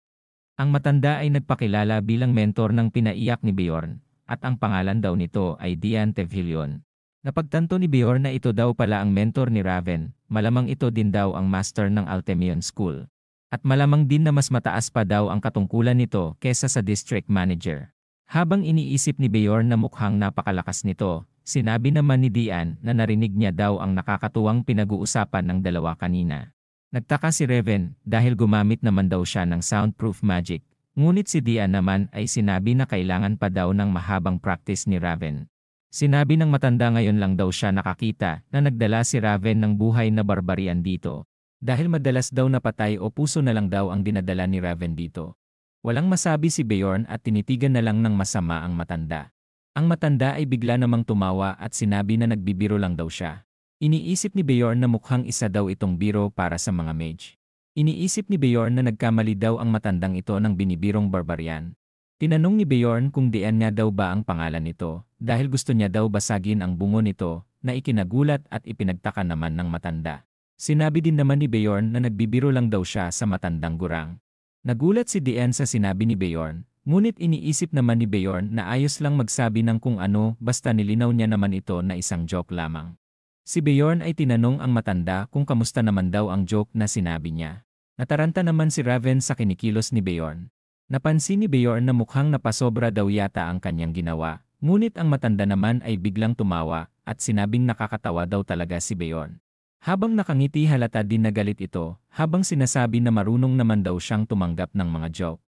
Ang matanda ay nagpakilala bilang mentor ng pinaiyak ni Bjorn, at ang pangalan daw nito ay Dian Tevhilion. Napagtanto ni Bjorn na ito daw pala ang mentor ni Raven, malamang ito din daw ang master ng Althemion School. At malamang din na mas mataas pa daw ang katungkulan nito kesa sa district manager. Habang iniisip ni Bjorn na mukhang napakalakas nito, Sinabi naman ni Dian na narinig niya daw ang nakakatuwang pinag-uusapan ng dalawa kanina. Nagtaka si Raven dahil gumamit naman daw siya ng soundproof magic. Ngunit si Dian naman ay sinabi na kailangan pa daw ng mahabang practice ni Raven. Sinabi ng matanda ngayon lang daw siya nakakita na nagdala si Raven ng buhay na barbarian dito. Dahil madalas daw napatay o puso na lang daw ang dinadala ni Raven dito. Walang masabi si Bjorn at tinitigan na lang ng masama ang matanda. Ang matanda ay bigla namang tumawa at sinabi na nagbibiro lang daw siya. Iniisip ni Bjorn na mukhang isa daw itong biro para sa mga mage. Iniisip ni Bjorn na nagkamali daw ang matandang ito ng binibirong barbarian. Tinanong ni Bjorn kung Dian nga daw ba ang pangalan nito dahil gusto niya daw basagin ang bungo nito na ikinagulat at ipinagtaka naman ng matanda. Sinabi din naman ni Bjorn na nagbibiro lang daw siya sa matandang gurang. Nagulat si Dian sa sinabi ni Bjorn, ngunit iniisip naman ni Bjorn na ayos lang magsabi ng kung ano basta nilinaw niya naman ito na isang joke lamang. Si Bjorn ay tinanong ang matanda kung kamusta naman daw ang joke na sinabi niya. Nataranta naman si Raven sa kinikilos ni Bjorn. Napansin ni Bjorn na mukhang napasobra daw yata ang kanyang ginawa, ngunit ang matanda naman ay biglang tumawa at sinabing nakakatawa daw talaga si Bjorn. Habang nakangiti halata din na galit ito, habang sinasabi na marunong naman daw siyang tumanggap ng mga joke.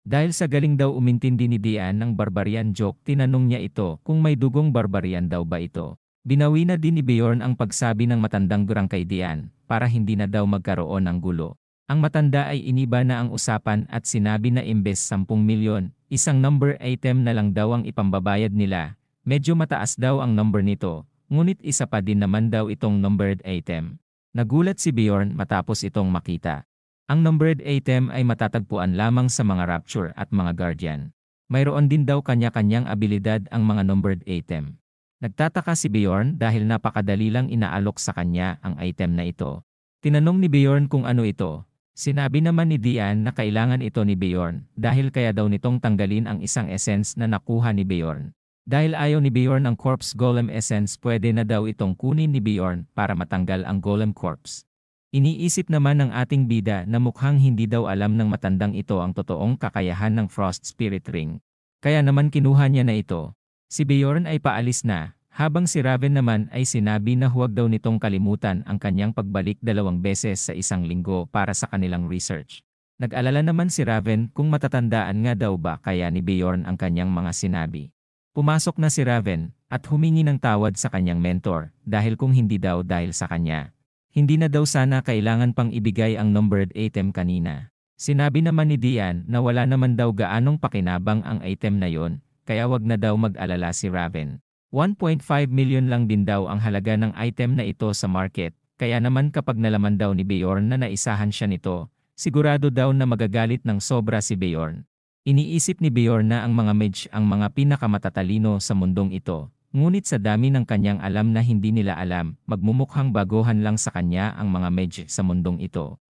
Dahil sa galing daw umintindi ni Dian ng barbarian joke, tinanong niya ito kung may dugong barbarian daw ba ito. Binawi na din ni Bjorn ang pagsabi ng matandang gurang kay Dian para hindi na daw magkaroon ng gulo. Ang matanda ay iniba na ang usapan at sinabi na imbes 10 milyon, isang number item na lang daw ang ipambabayad nila. Medyo mataas daw ang number nito, ngunit isa pa din naman daw itong numbered item. Nagulat si Bjorn matapos itong makita. Ang numbered item ay matatagpuan lamang sa mga rapture at mga guardian. Mayroon din daw kanya-kanyang abilidad ang mga numbered item. Nagtataka si Bjorn dahil napakadali lang inaalok sa kanya ang item na ito. Tinanong ni Bjorn kung ano ito. Sinabi naman ni Dian na kailangan ito ni Bjorn dahil kaya daw nitong tanggalin ang isang essence na nakuha ni Bjorn. Dahil ayaw ni Bjorn ang corpse golem essence, pwede na daw itong kunin ni Bjorn para matanggal ang golem corpse. Iniisip naman ng ating bida na mukhang hindi daw alam ng matandang ito ang totoong kakayahan ng Frost Spirit Ring. Kaya naman kinuha niya na ito. Si Bjorn ay paalis na. Habang si Raven naman ay sinabi na huwag daw nitong kalimutan ang kanyang pagbalik 2 beses sa isang linggo para sa kanilang research. Nag-alala naman si Raven kung matatandaan nga daw ba kaya ni Bjorn ang kanyang mga sinabi. Pumasok na si Raven at humingi ng tawad sa kanyang mentor dahil kung hindi daw dahil sa kanya. Hindi na daw sana kailangan pang ibigay ang numbered item kanina. Sinabi naman ni Dian na wala naman daw gaanong pakinabang ang item na yon, kaya wag na daw mag-alala si Raven. 1.5 million lang din daw ang halaga ng item na ito sa market, kaya naman kapag nalaman daw ni Bjorn na naisahan siya nito, sigurado daw na magagalit ng sobra si Bjorn. Iniisip ni Bjorn na ang mga mage ang mga pinakamatatalino sa mundong ito, ngunit sa dami ng kanyang alam na hindi nila alam, magmumukhang baguhan lang sa kanya ang mga mage sa mundong ito.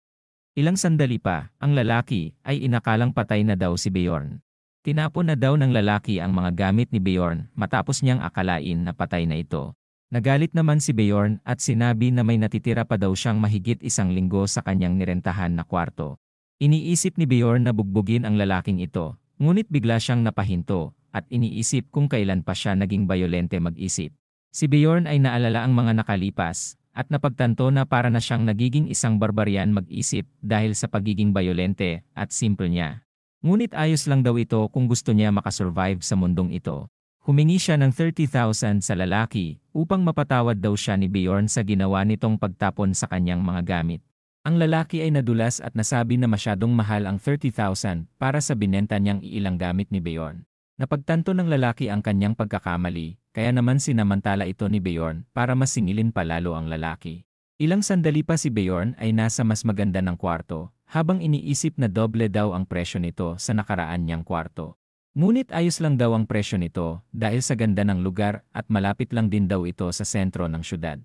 Ilang sandali pa, ang lalaki ay inakalang patay na daw si Bjorn. Tinapon na daw ng lalaki ang mga gamit ni Bjorn matapos niyang akalain na patay na ito. Nagalit naman si Bjorn at sinabi na may natitira pa daw siyang mahigit 1 linggo sa kanyang nirentahan na kwarto. Iniisip ni Bjorn na bugbugin ang lalaking ito, ngunit bigla siyang napahinto at iniisip kung kailan pa siya naging bayolente mag-isip. Si Bjorn ay naalala ang mga nakalipas at napagtanto na para na siyang nagiging isang barbarian mag-isip dahil sa pagiging bayolente at simple niya. Ngunit ayos lang daw ito kung gusto niya makasurvive sa mundong ito. Humingi siya ng 30,000 sa lalaki upang mapatawad daw siya ni Bjorn sa ginawa nitong pagtapon sa kanyang mga gamit. Ang lalaki ay nadulas at nasabi na masyadong mahal ang 30,000 para sa binenta niyang ilang gamit ni Bjorn. Napagtanto ng lalaki ang kanyang pagkakamali, kaya naman sinamantala ito ni Bjorn para masingilin palalo ang lalaki. Ilang sandali pa si Bjorn ay nasa mas maganda ng kwarto, habang iniisip na doble daw ang presyo nito sa nakaraan niyang kwarto. Ngunit ayos lang daw ang presyo nito dahil sa ganda ng lugar at malapit lang din daw ito sa sentro ng syudad.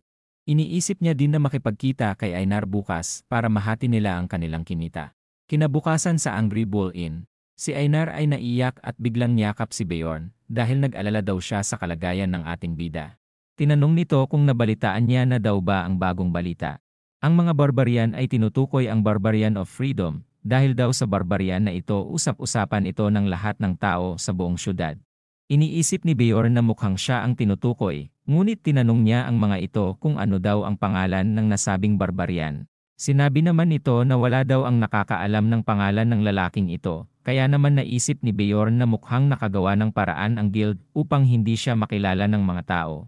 Iniisip niya din na makipagkita kay Einar bukas para mahati nila ang kanilang kinita. Kinabukasan sa Angry Bull Inn, si Einar ay naiyak at biglang niyakap si Bjorn dahil nag-alala daw siya sa kalagayan ng ating bida. Tinanong nito kung nabalitaan niya na daw ba ang bagong balita. Ang mga barbarian ay tinutukoy ang Barbarian of Freedom dahil daw sa barbarian na ito usap-usapan ito ng lahat ng tao sa buong syudad. Iniisip ni Bjorn na mukhang siya ang tinutukoy Ngunit tinanong niya ang mga ito kung ano daw ang pangalan ng nasabing barbarian. Sinabi naman nito na wala daw ang nakakaalam ng pangalan ng lalaking ito, kaya naman naisip ni Beorn na mukhang nakagawa ng paraan ang guild upang hindi siya makilala ng mga tao.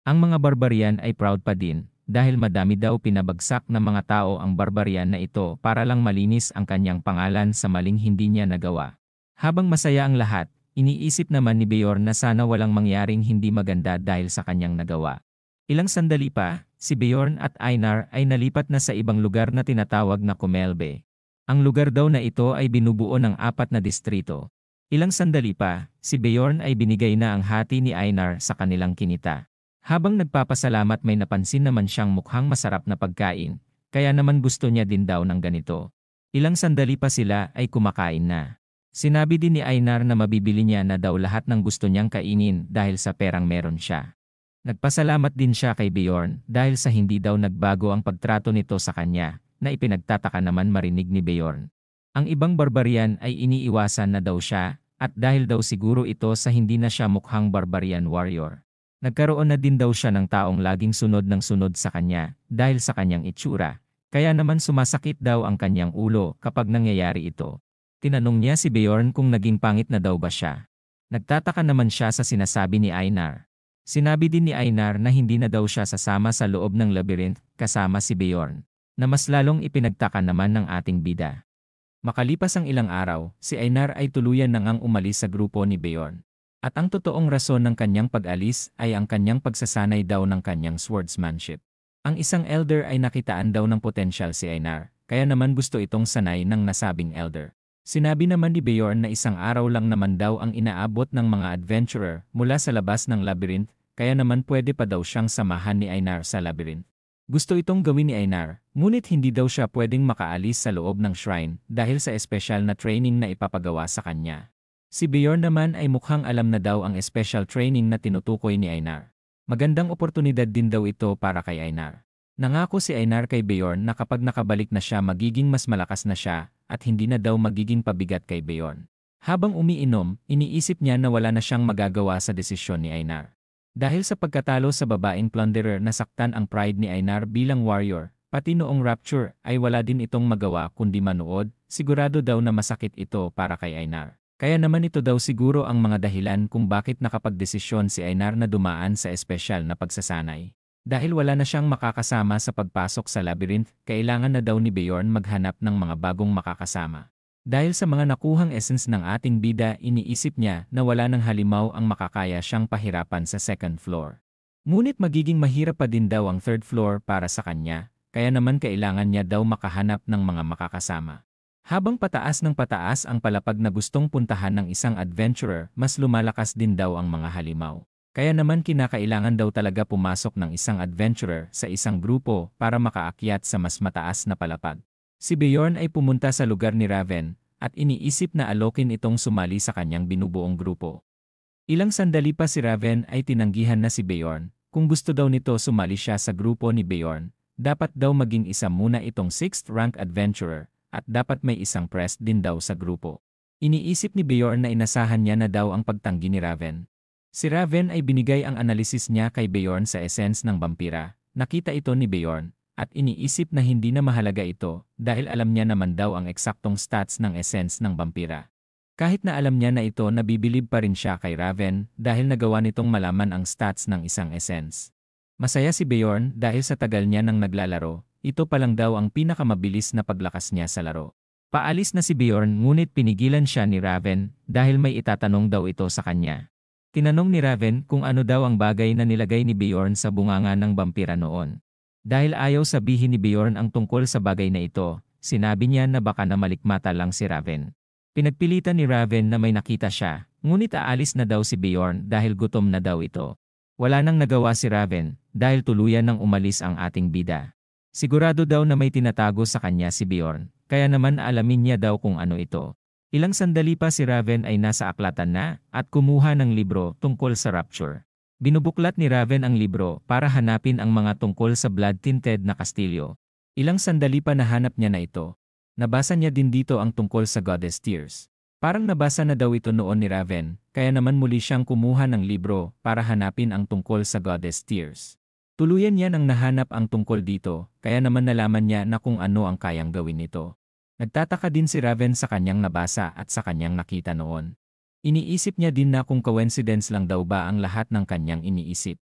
Ang mga barbarian ay proud pa din, dahil madami daw pinabagsak ng mga tao ang barbarian na ito para lang malinis ang kanyang pangalan sa maling hindi niya nagawa. Habang masaya ang lahat, iniisip naman ni Beorn na sana walang mangyaring hindi maganda dahil sa kanyang nagawa. Ilang sandali pa, si Beorn at Einar ay nalipat na sa ibang lugar na tinatawag na Kumelbe. Ang lugar daw na ito ay binubuo ng 4 na distrito. Ilang sandali pa, si Beorn ay binigay na ang hati ni Einar sa kanilang kinita. Habang nagpapasalamat may napansin naman siyang mukhang masarap na pagkain, kaya naman gusto niya din daw ng ganito. Ilang sandali pa sila ay kumakain na. Sinabi din ni Einar na mabibili niya na daw lahat ng gusto niyang kainin dahil sa perang meron siya. Nagpasalamat din siya kay Beorn dahil sa hindi daw nagbago ang pagtrato nito sa kanya, na ipinagtataka naman marinig ni Beorn. Ang ibang barbarian ay iniiwasan na daw siya, at dahil daw siguro ito sa hindi na siya mukhang barbarian warrior. Nagkaroon na din daw siya ng taong laging sunod ng sunod sa kanya dahil sa kanyang itsura, kaya naman sumasakit daw ang kanyang ulo kapag nangyayari ito. Tinanong niya si Beorn kung naging pangit na daw ba siya. Nagtataka naman siya sa sinasabi ni Einar. Sinabi din ni Einar na hindi na daw siya sasama sa loob ng labyrinth kasama si Beorn, na mas lalong ipinagtaka naman ng ating bida. Makalipas ang ilang araw, si Einar ay tuluyan nang umalis sa grupo ni Beorn. At ang totoong rason ng kanyang pag-alis ay ang kanyang pagsasanay daw ng kanyang swordsmanship. Ang isang elder ay nakitaan daw ng potensyal si Einar, kaya naman gusto itong sanay ng nasabing elder. Sinabi naman ni Beorn na isang araw lang naman daw ang inaabot ng mga adventurer mula sa labas ng labyrinth, kaya naman pwede pa daw siyang samahan ni Einar sa labyrinth. Gusto itong gawin ni Einar, ngunit hindi daw siya pwedeng makaalis sa loob ng shrine dahil sa espesyal na training na ipapagawa sa kanya. Si Beorn naman ay mukhang alam na daw ang special training na tinutukoy ni Einar. Magandang oportunidad din daw ito para kay Einar. Nangako si Einar kay Beorn na kapag nakabalik na siya magiging mas malakas na siya at hindi na daw magiging pabigat kay Beorn. Habang umiinom, iniisip niya na wala na siyang magagawa sa desisyon ni Einar. Dahil sa pagkatalo sa babaeng plunderer nasaktan ang pride ni Einar bilang warrior, pati noong rapture ay wala din itong magawa kundi manood, sigurado daw na masakit ito para kay Einar. Kaya naman ito daw siguro ang mga dahilan kung bakit nakapagdesisyon si Einar na dumaan sa espesyal na pagsasanay. Dahil wala na siyang makakasama sa pagpasok sa labyrinth, kailangan na daw ni Beorn maghanap ng mga bagong makakasama. Dahil sa mga nakuhang essence ng ating bida, iniisip niya na wala ng halimaw ang makakaya siyang pahirapan sa second floor. Ngunit magiging mahirap pa din daw ang third floor para sa kanya, kaya naman kailangan niya daw makahanap ng mga makakasama. Habang pataas ng pataas ang palapag na gustong puntahan ng isang adventurer, mas lumalakas din daw ang mga halimaw. Kaya naman kinakailangan daw talaga pumasok ng isang adventurer sa isang grupo para makaakyat sa mas mataas na palapag. Si Beorn ay pumunta sa lugar ni Raven, at iniisip na alokin itong sumali sa kanyang binubuong grupo. Ilang sandali pa si Raven ay tinanggihan na si Beorn, kung gusto daw nito sumali siya sa grupo ni Beorn, dapat daw maging isa muna itong 6th rank adventurer. At dapat may isang prest din daw sa grupo. Iniisip ni Beorn na inasahan niya na daw ang pagtanggi ni Raven. Si Raven ay binigay ang analisis niya kay Beorn sa essence ng vampira. Nakita ito ni Beorn, at iniisip na hindi na mahalaga ito dahil alam niya naman daw ang eksaktong stats ng essence ng vampira. Kahit na alam niya na ito, nabibilib pa rin siya kay Raven dahil nagawa nitong malaman ang stats ng isang essence. Masaya si Beorn dahil sa tagal niya nang naglalaro. Ito pa lang daw ang pinakamabilis na paglakas niya sa laro. Paalis na si Beorn ngunit pinigilan siya ni Raven dahil may itatanong daw ito sa kanya. Tinanong ni Raven kung ano daw ang bagay na nilagay ni Beorn sa bunganga ng vampira noon. Dahil ayaw sabihin ni Beorn ang tungkol sa bagay na ito, sinabi niya na baka na malikmata lang si Raven. Pinagpilitan ni Raven na may nakita siya, ngunit aalis na daw si Beorn dahil gutom na daw ito. Wala nang nagawa si Raven dahil tuluyan nang umalis ang ating bida. Sigurado daw na may tinatago sa kanya si Beorn, kaya naman alamin niya daw kung ano ito. Ilang sandali pa si Raven ay nasa aklatan na at kumuha ng libro tungkol sa rapture. Binubuklat ni Raven ang libro para hanapin ang mga tungkol sa blood-tinted na kastilyo. Ilang sandali pa nahanap niya na ito. Nabasa niya din dito ang tungkol sa Goddess Tears. Parang nabasa na daw ito noon ni Raven, kaya naman muli siyang kumuha ng libro para hanapin ang tungkol sa Goddess Tears. Tuluyan niya nang nahanap ang tungkol dito, kaya naman nalaman niya na kung ano ang kayang gawin nito. Nagtataka din si Raven sa kanyang nabasa at sa kanyang nakita noon. Iniisip niya din na kung coincidence lang daw ba ang lahat ng kanyang iniisip.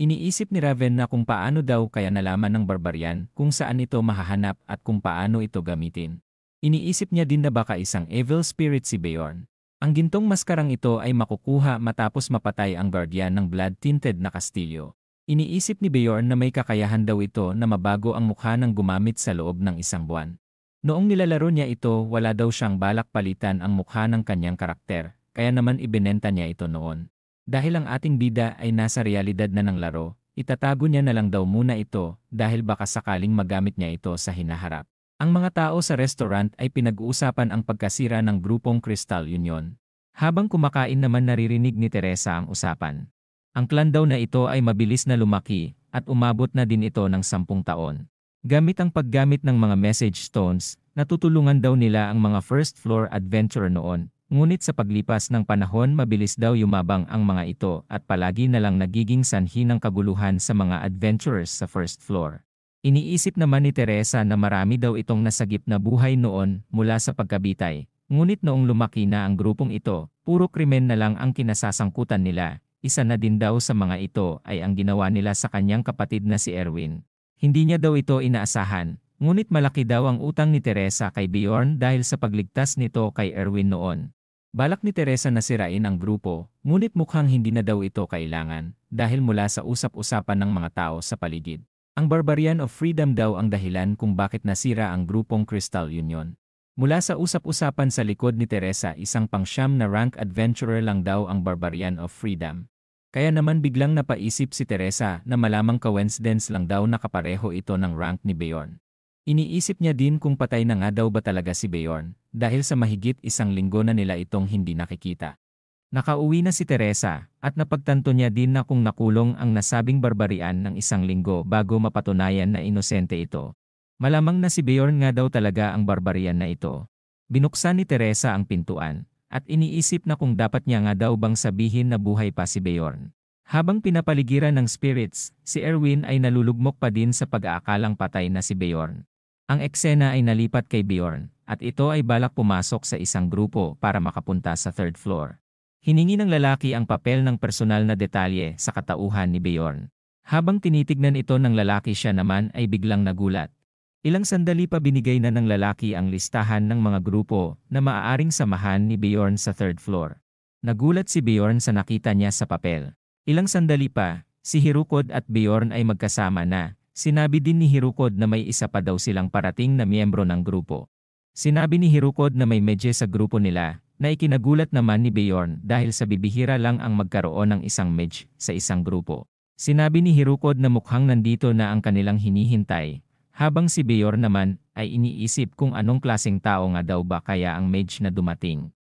Iniisip ni Raven na kung paano daw kaya nalaman ng barbarian kung saan ito mahahanap at kung paano ito gamitin. Iniisip niya din na baka isang evil spirit si Beorn. Ang gintong maskarang ito ay makukuha matapos mapatay ang guardian ng blood-tinted na kastilyo. Iniisip ni Beorn na may kakayahan daw ito na mabago ang mukha ng gumamit sa loob ng isang buwan. Noong nilalaro niya ito, wala daw siyang balak palitan ang mukha ng kanyang karakter, kaya naman ibinenta niya ito noon. Dahil ang ating bida ay nasa realidad na ng laro, itatago niya na lang daw muna ito dahil baka sakaling magamit niya ito sa hinaharap. Ang mga tao sa restaurant ay pinag-uusapan ang pagkasira ng grupong Crystal Union. Habang kumakain naman naririnig ni Teresa ang usapan. Ang clan daw na ito ay mabilis na lumaki at umabot na din ito ng 10 taon. Gamit ang paggamit ng mga message stones, natutulungan daw nila ang mga first floor adventurer noon. Ngunit sa paglipas ng panahon mabilis daw yumabang ang mga ito at palagi na lang nagiging sanhi ng kaguluhan sa mga adventurers sa first floor. Iniisip naman ni Teresa na marami daw itong nasagip na buhay noon mula sa pagkabitay. Ngunit noong lumaki na ang grupong ito, puro krimen na lang ang kinasasangkutan nila. Isa na din daw sa mga ito ay ang ginawa nila sa kanyang kapatid na si Erwin. Hindi niya daw ito inaasahan, ngunit malaki daw ang utang ni Teresa kay Beorn dahil sa pagligtas nito kay Erwin noon. Balak ni Teresa na sirain ang grupo, ngunit mukhang hindi na daw ito kailangan dahil mula sa usap-usapan ng mga tao sa paligid. Ang Barbarian of Freedom daw ang dahilan kung bakit nasira ang grupong Crystal Union. Mula sa usap-usapan sa likod ni Teresa, isang pang-siyam na rank adventurer lang daw ang Barbarian of Freedom. Kaya naman biglang napaisip si Teresa na malamang coincidence lang daw nakapareho ito ng rank ni Beorn. Iniisip niya din kung patay na nga daw ba talaga si Beorn dahil sa mahigit 1 linggo na nila itong hindi nakikita. Nakauwi na si Teresa at napagtanto niya din na kung nakulong ang nasabing barbarian ng 1 linggo bago mapatunayan na inosente ito. Malamang na si Beorn nga daw talaga ang barbarian na ito. Binuksan ni Teresa ang pintuan at iniisip na kung dapat niya nga daw bang sabihin na buhay pa si Beorn. Habang pinapaligiran ng spirits, si Erwin ay nalulugmok pa din sa pag-aakalang patay na si Beorn. Ang eksena ay nalipat kay Beorn at ito ay balak pumasok sa isang grupo para makapunta sa 3rd floor. Hiningi ng lalaki ang papel ng personal na detalye sa katauhan ni Beorn. Habang tinitignan ito ng lalaki, siya naman ay biglang nagulat. Ilang sandali pa binigay na ng lalaki ang listahan ng mga grupo na maaaring samahan ni Beorn sa 3rd floor. Nagulat si Beorn sa nakita niya sa papel. Ilang sandali pa, si Hirukod at Beorn ay magkasama na. Sinabi din ni Hirukod na may isa pa daw silang parating na miyembro ng grupo. Sinabi ni Hirukod na may medye sa grupo nila, na ikinagulat naman ni Beorn dahil sa bibihira lang ang magkaroon ng isang mage sa isang grupo. Sinabi ni Hirukod na mukhang nandito na ang kanilang hinihintay. Habang si Beorn naman ay iniisip kung anong klaseng tao nga daw ba kaya ang mage na dumating.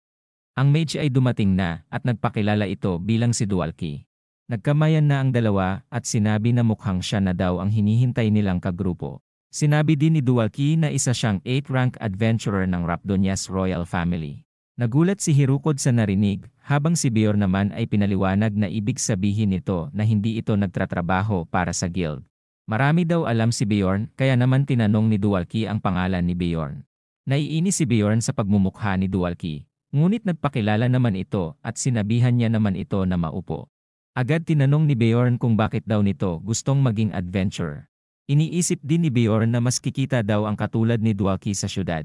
Ang mage ay dumating na at nagpakilala ito bilang si Dualki. Nagkamayan na ang dalawa at sinabi na mukhang siya na daw ang hinihintay nilang kagrupo. Sinabi din ni Dualki na isa siyang 8th rank adventurer ng Rapdonias Royal Family. Nagulat si Hirukod sa narinig, habang si Beorn naman ay pinaliwanag na ibig sabihin nito na hindi ito nagtratrabaho para sa guild. Marami daw alam si Beorn, kaya naman tinanong ni Dualki ang pangalan ni Beorn. Naiinis si Beorn sa pagmumukha ni Dualki, ngunit nagpakilala naman ito at sinabihan niya naman ito na maupo. Agad tinanong ni Beorn kung bakit daw nito gustong maging adventurer. Iniisip din ni Beorn na mas kikita daw ang katulad ni Dualki sa syudad.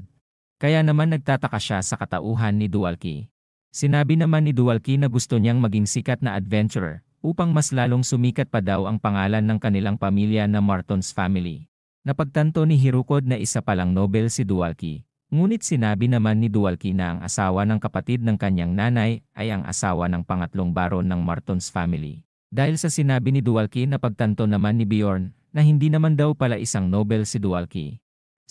Kaya naman nagtataka siya sa katauhan ni Dualki. Sinabi naman ni Dualki na gusto niyang maging sikat na adventurer, upang mas lalong sumikat pa daw ang pangalan ng kanilang pamilya na Martons family. Napagtanto ni Hirukod na isa palang Nobel si Dualki, ngunit sinabi naman ni Dualki na ang asawa ng kapatid ng kanyang nanay ay ang asawa ng pangatlong baron ng Martons family. Dahil sa sinabi ni Dualki, napagtanto naman ni Beorn na hindi naman daw pala isang Nobel si Dualki.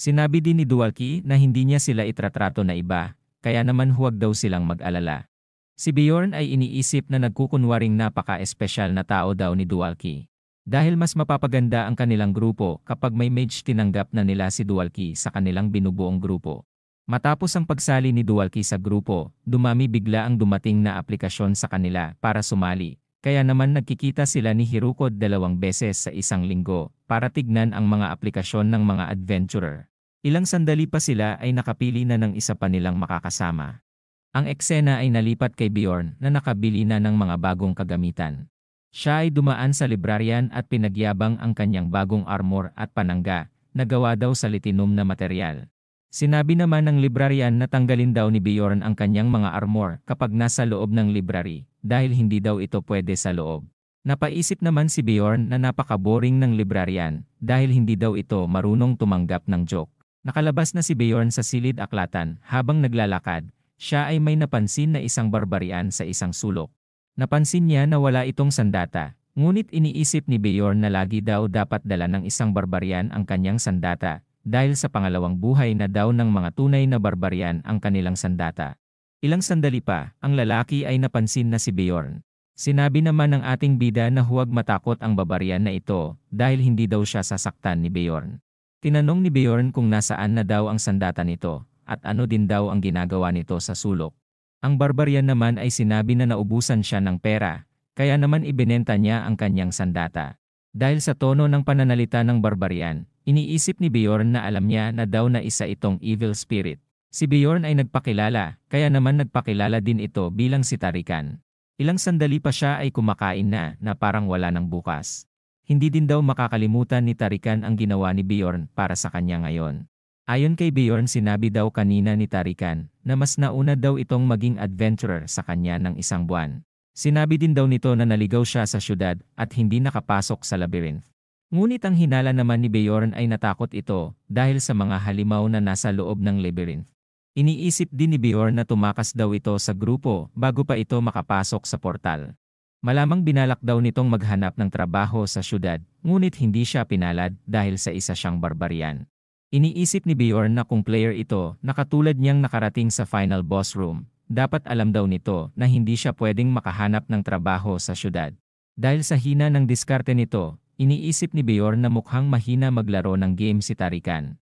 Sinabi din ni Dualki na hindi niya sila itratrato na iba, kaya naman huwag daw silang mag-alala. Si Beorn ay iniisip na nagkukunwaring napaka-espesyal na tao daw ni Dualki. Dahil mas mapapaganda ang kanilang grupo kapag may mage tinanggap na nila si Dualki sa kanilang binubuong grupo. Matapos ang pagsali ni Dualki sa grupo, dumami bigla ang dumating na aplikasyon sa kanila para sumali. Kaya naman nagkikita sila ni Hirukod 2 beses sa isang linggo para tignan ang mga aplikasyon ng mga adventurer. Ilang sandali pa sila ay nakapili na ng isa pa nilang makakasama. Ang eksena ay nalipat kay Bjorn na nakabili na ng mga bagong kagamitan. Siya ay dumaan sa librarian at pinagyabang ang kanyang bagong armor at panangga na gawa daw sa litinum na materyal. Sinabi naman ng librarian na tanggalin daw ni Bjorn ang kanyang mga armor kapag nasa loob ng library dahil hindi daw ito pwede sa loob. Napaisip naman si Bjorn na napaka-boring ng librarian dahil hindi daw ito marunong tumanggap ng joke. Nakalabas na si Bjorn sa silid aklatan habang naglalakad, siya ay may napansin na isang barbarian sa isang sulok. Napansin niya na wala itong sandata, ngunit iniisip ni Bjorn na lagi daw dapat dala ng isang barbarian ang kanyang sandata. Dahil sa pangalawang buhay na daw ng mga tunay na barbarian ang kanilang sandata. Ilang sandali pa, ang lalaki ay napansin na si Bjorn. Sinabi naman ng ating bida na huwag matakot ang barbarian na ito dahil hindi daw siya sasaktan ni Bjorn. Tinanong ni Bjorn kung nasaan na daw ang sandata nito at ano din daw ang ginagawa nito sa sulok. Ang barbarian naman ay sinabi na naubusan siya ng pera, kaya naman ibinenta niya ang kanyang sandata. Dahil sa tono ng pananalita ng barbarian, iniisip ni Bjorn na alam niya na daw na isa itong evil spirit. Si Bjorn ay nagpakilala, kaya naman nagpakilala din ito bilang si Tarikan. Ilang sandali pa siya ay kumakain na parang wala ng bukas. Hindi din daw makakalimutan ni Tarikan ang ginawa ni Bjorn para sa kanya ngayon. Ayon kay Bjorn, sinabi daw kanina ni Tarikan na mas nauna daw itong maging adventurer sa kanya ng isang buwan. Sinabi din daw nito na naligaw siya sa syudad at hindi nakapasok sa labyrinth. Ngunit ang hinala naman ni Bjorn ay natakot ito dahil sa mga halimaw na nasa loob ng labyrinth. Iniisip din ni Bjorn na tumakas daw ito sa grupo bago pa ito makapasok sa portal. Malamang binalak daw nitong maghanap ng trabaho sa syudad, ngunit hindi siya pinalad dahil sa isa siyang barbarian. Iniisip ni Bjorn na kung player ito na katulad niyang nakarating sa final boss room, dapat alam daw nito na hindi siya pwedeng makahanap ng trabaho sa syudad. Dahil sa hina ng diskarte nito, iniisip ni Bjorn na mukhang mahina maglaro ng game si Tarikan.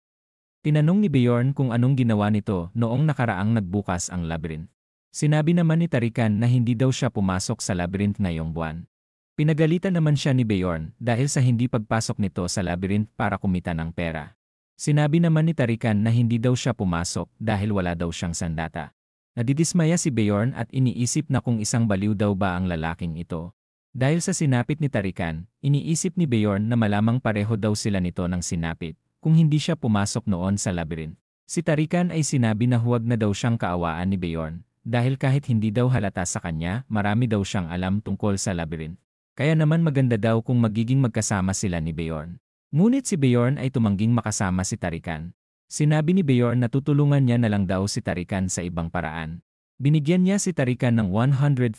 Tinanong ni Bjorn kung anong ginawa nito noong nakaraang nagbukas ang labyrinth. Sinabi naman ni Tarikan na hindi daw siya pumasok sa labyrinth ngayong buwan. Pinagalitan naman siya ni Bjorn dahil sa hindi pagpasok nito sa labyrinth para kumita ng pera. Sinabi naman ni Tarikan na hindi daw siya pumasok dahil wala daw siyang sandata. Nadidismaya si Bjorn at iniisip na kung isang baliw daw ba ang lalaking ito. Dahil sa sinapit ni Tarikan, iniisip ni Bjorn na malamang pareho daw sila nito ng sinapit kung hindi siya pumasok noon sa labyrinth. Si Tarikan ay sinabi na huwag na daw siyang kaawaan ni Bjorn dahil kahit hindi daw halata sa kanya, marami daw siyang alam tungkol sa labyrinth. Kaya naman maganda daw kung magiging magkasama sila ni Bjorn. Ngunit si Bjorn ay tumangging makasama si Tarikan. Sinabi ni Bjorn na tutulungan niya na lang daw si Tarikan sa ibang paraan. Binigyan niya si Tarikan ng 150,000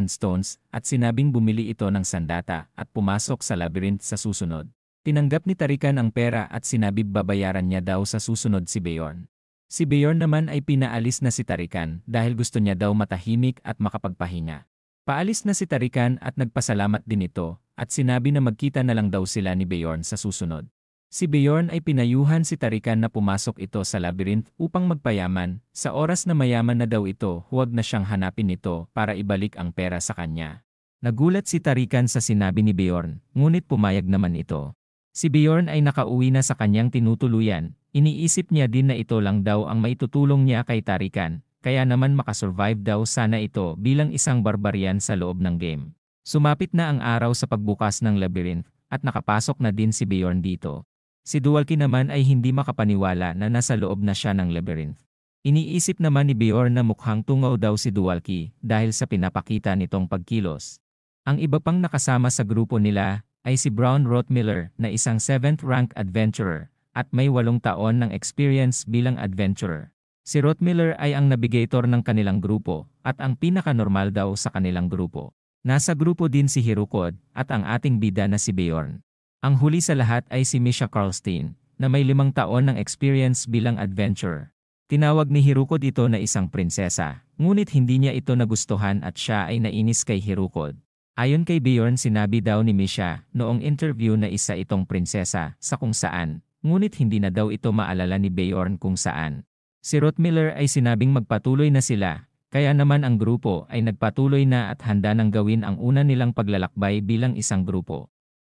stones at sinabing bumili ito ng sandata at pumasok sa labyrinth sa susunod. Tinanggap ni Tarikan ang pera at sinabi babayaran niya daw sa susunod si Bjorn. Si Bjorn naman ay pinaalis na si Tarikan dahil gusto niya daw matahimik at makapagpahinga. Paalis na si Tarikan at nagpasalamat din ito at sinabi na magkita na lang daw sila ni Bjorn sa susunod. Si Bjorn ay pinayuhan si Tarikan na pumasok ito sa labyrinth upang magpayaman. Sa oras na mayaman na daw ito, huwag na siyang hanapin nito para ibalik ang pera sa kanya. Nagulat si Tarikan sa sinabi ni Bjorn, ngunit pumayag naman ito. Si Bjorn ay nakauwi na sa kanyang tinutuluyan. Iniisip niya din na ito lang daw ang maitutulong niya kay Tarikan, kaya naman makasurvive daw sana ito bilang isang barbarian sa loob ng game. Sumapit na ang araw sa pagbukas ng labyrinth at nakapasok na din si Bjorn dito. Si Dualki naman ay hindi makapaniwala na nasa loob na siya ng labyrinth. Iniisip naman ni Bjorn na mukhang tungaw daw si Dualki dahil sa pinapakita nitong pagkilos. Ang iba pang nakasama sa grupo nila ay si Brown Rothmiller na isang 7th rank adventurer at may 8 taon ng experience bilang adventurer. Si Rothmiller ay ang navigator ng kanilang grupo at ang pinaka-normal daw sa kanilang grupo. Nasa grupo din si Hirukod at ang ating bida na si Bjorn. Ang huli sa lahat ay si Misha Karlstein, na may 5 taon ng experience bilang adventurer. Tinawag ni Hirukod ito na isang prinsesa, ngunit hindi niya ito nagustuhan at siya ay nainis kay Hirukod. Ayon kay Bjorn, sinabi daw ni Misha noong interview na isa itong prinsesa sa kung saan, ngunit hindi na daw ito maalala ni Bjorn kung saan. Si Rottmiller ay sinabing magpatuloy na sila, kaya naman ang grupo ay nagpatuloy na at handa nang gawin ang una nilang paglalakbay bilang isang grupo.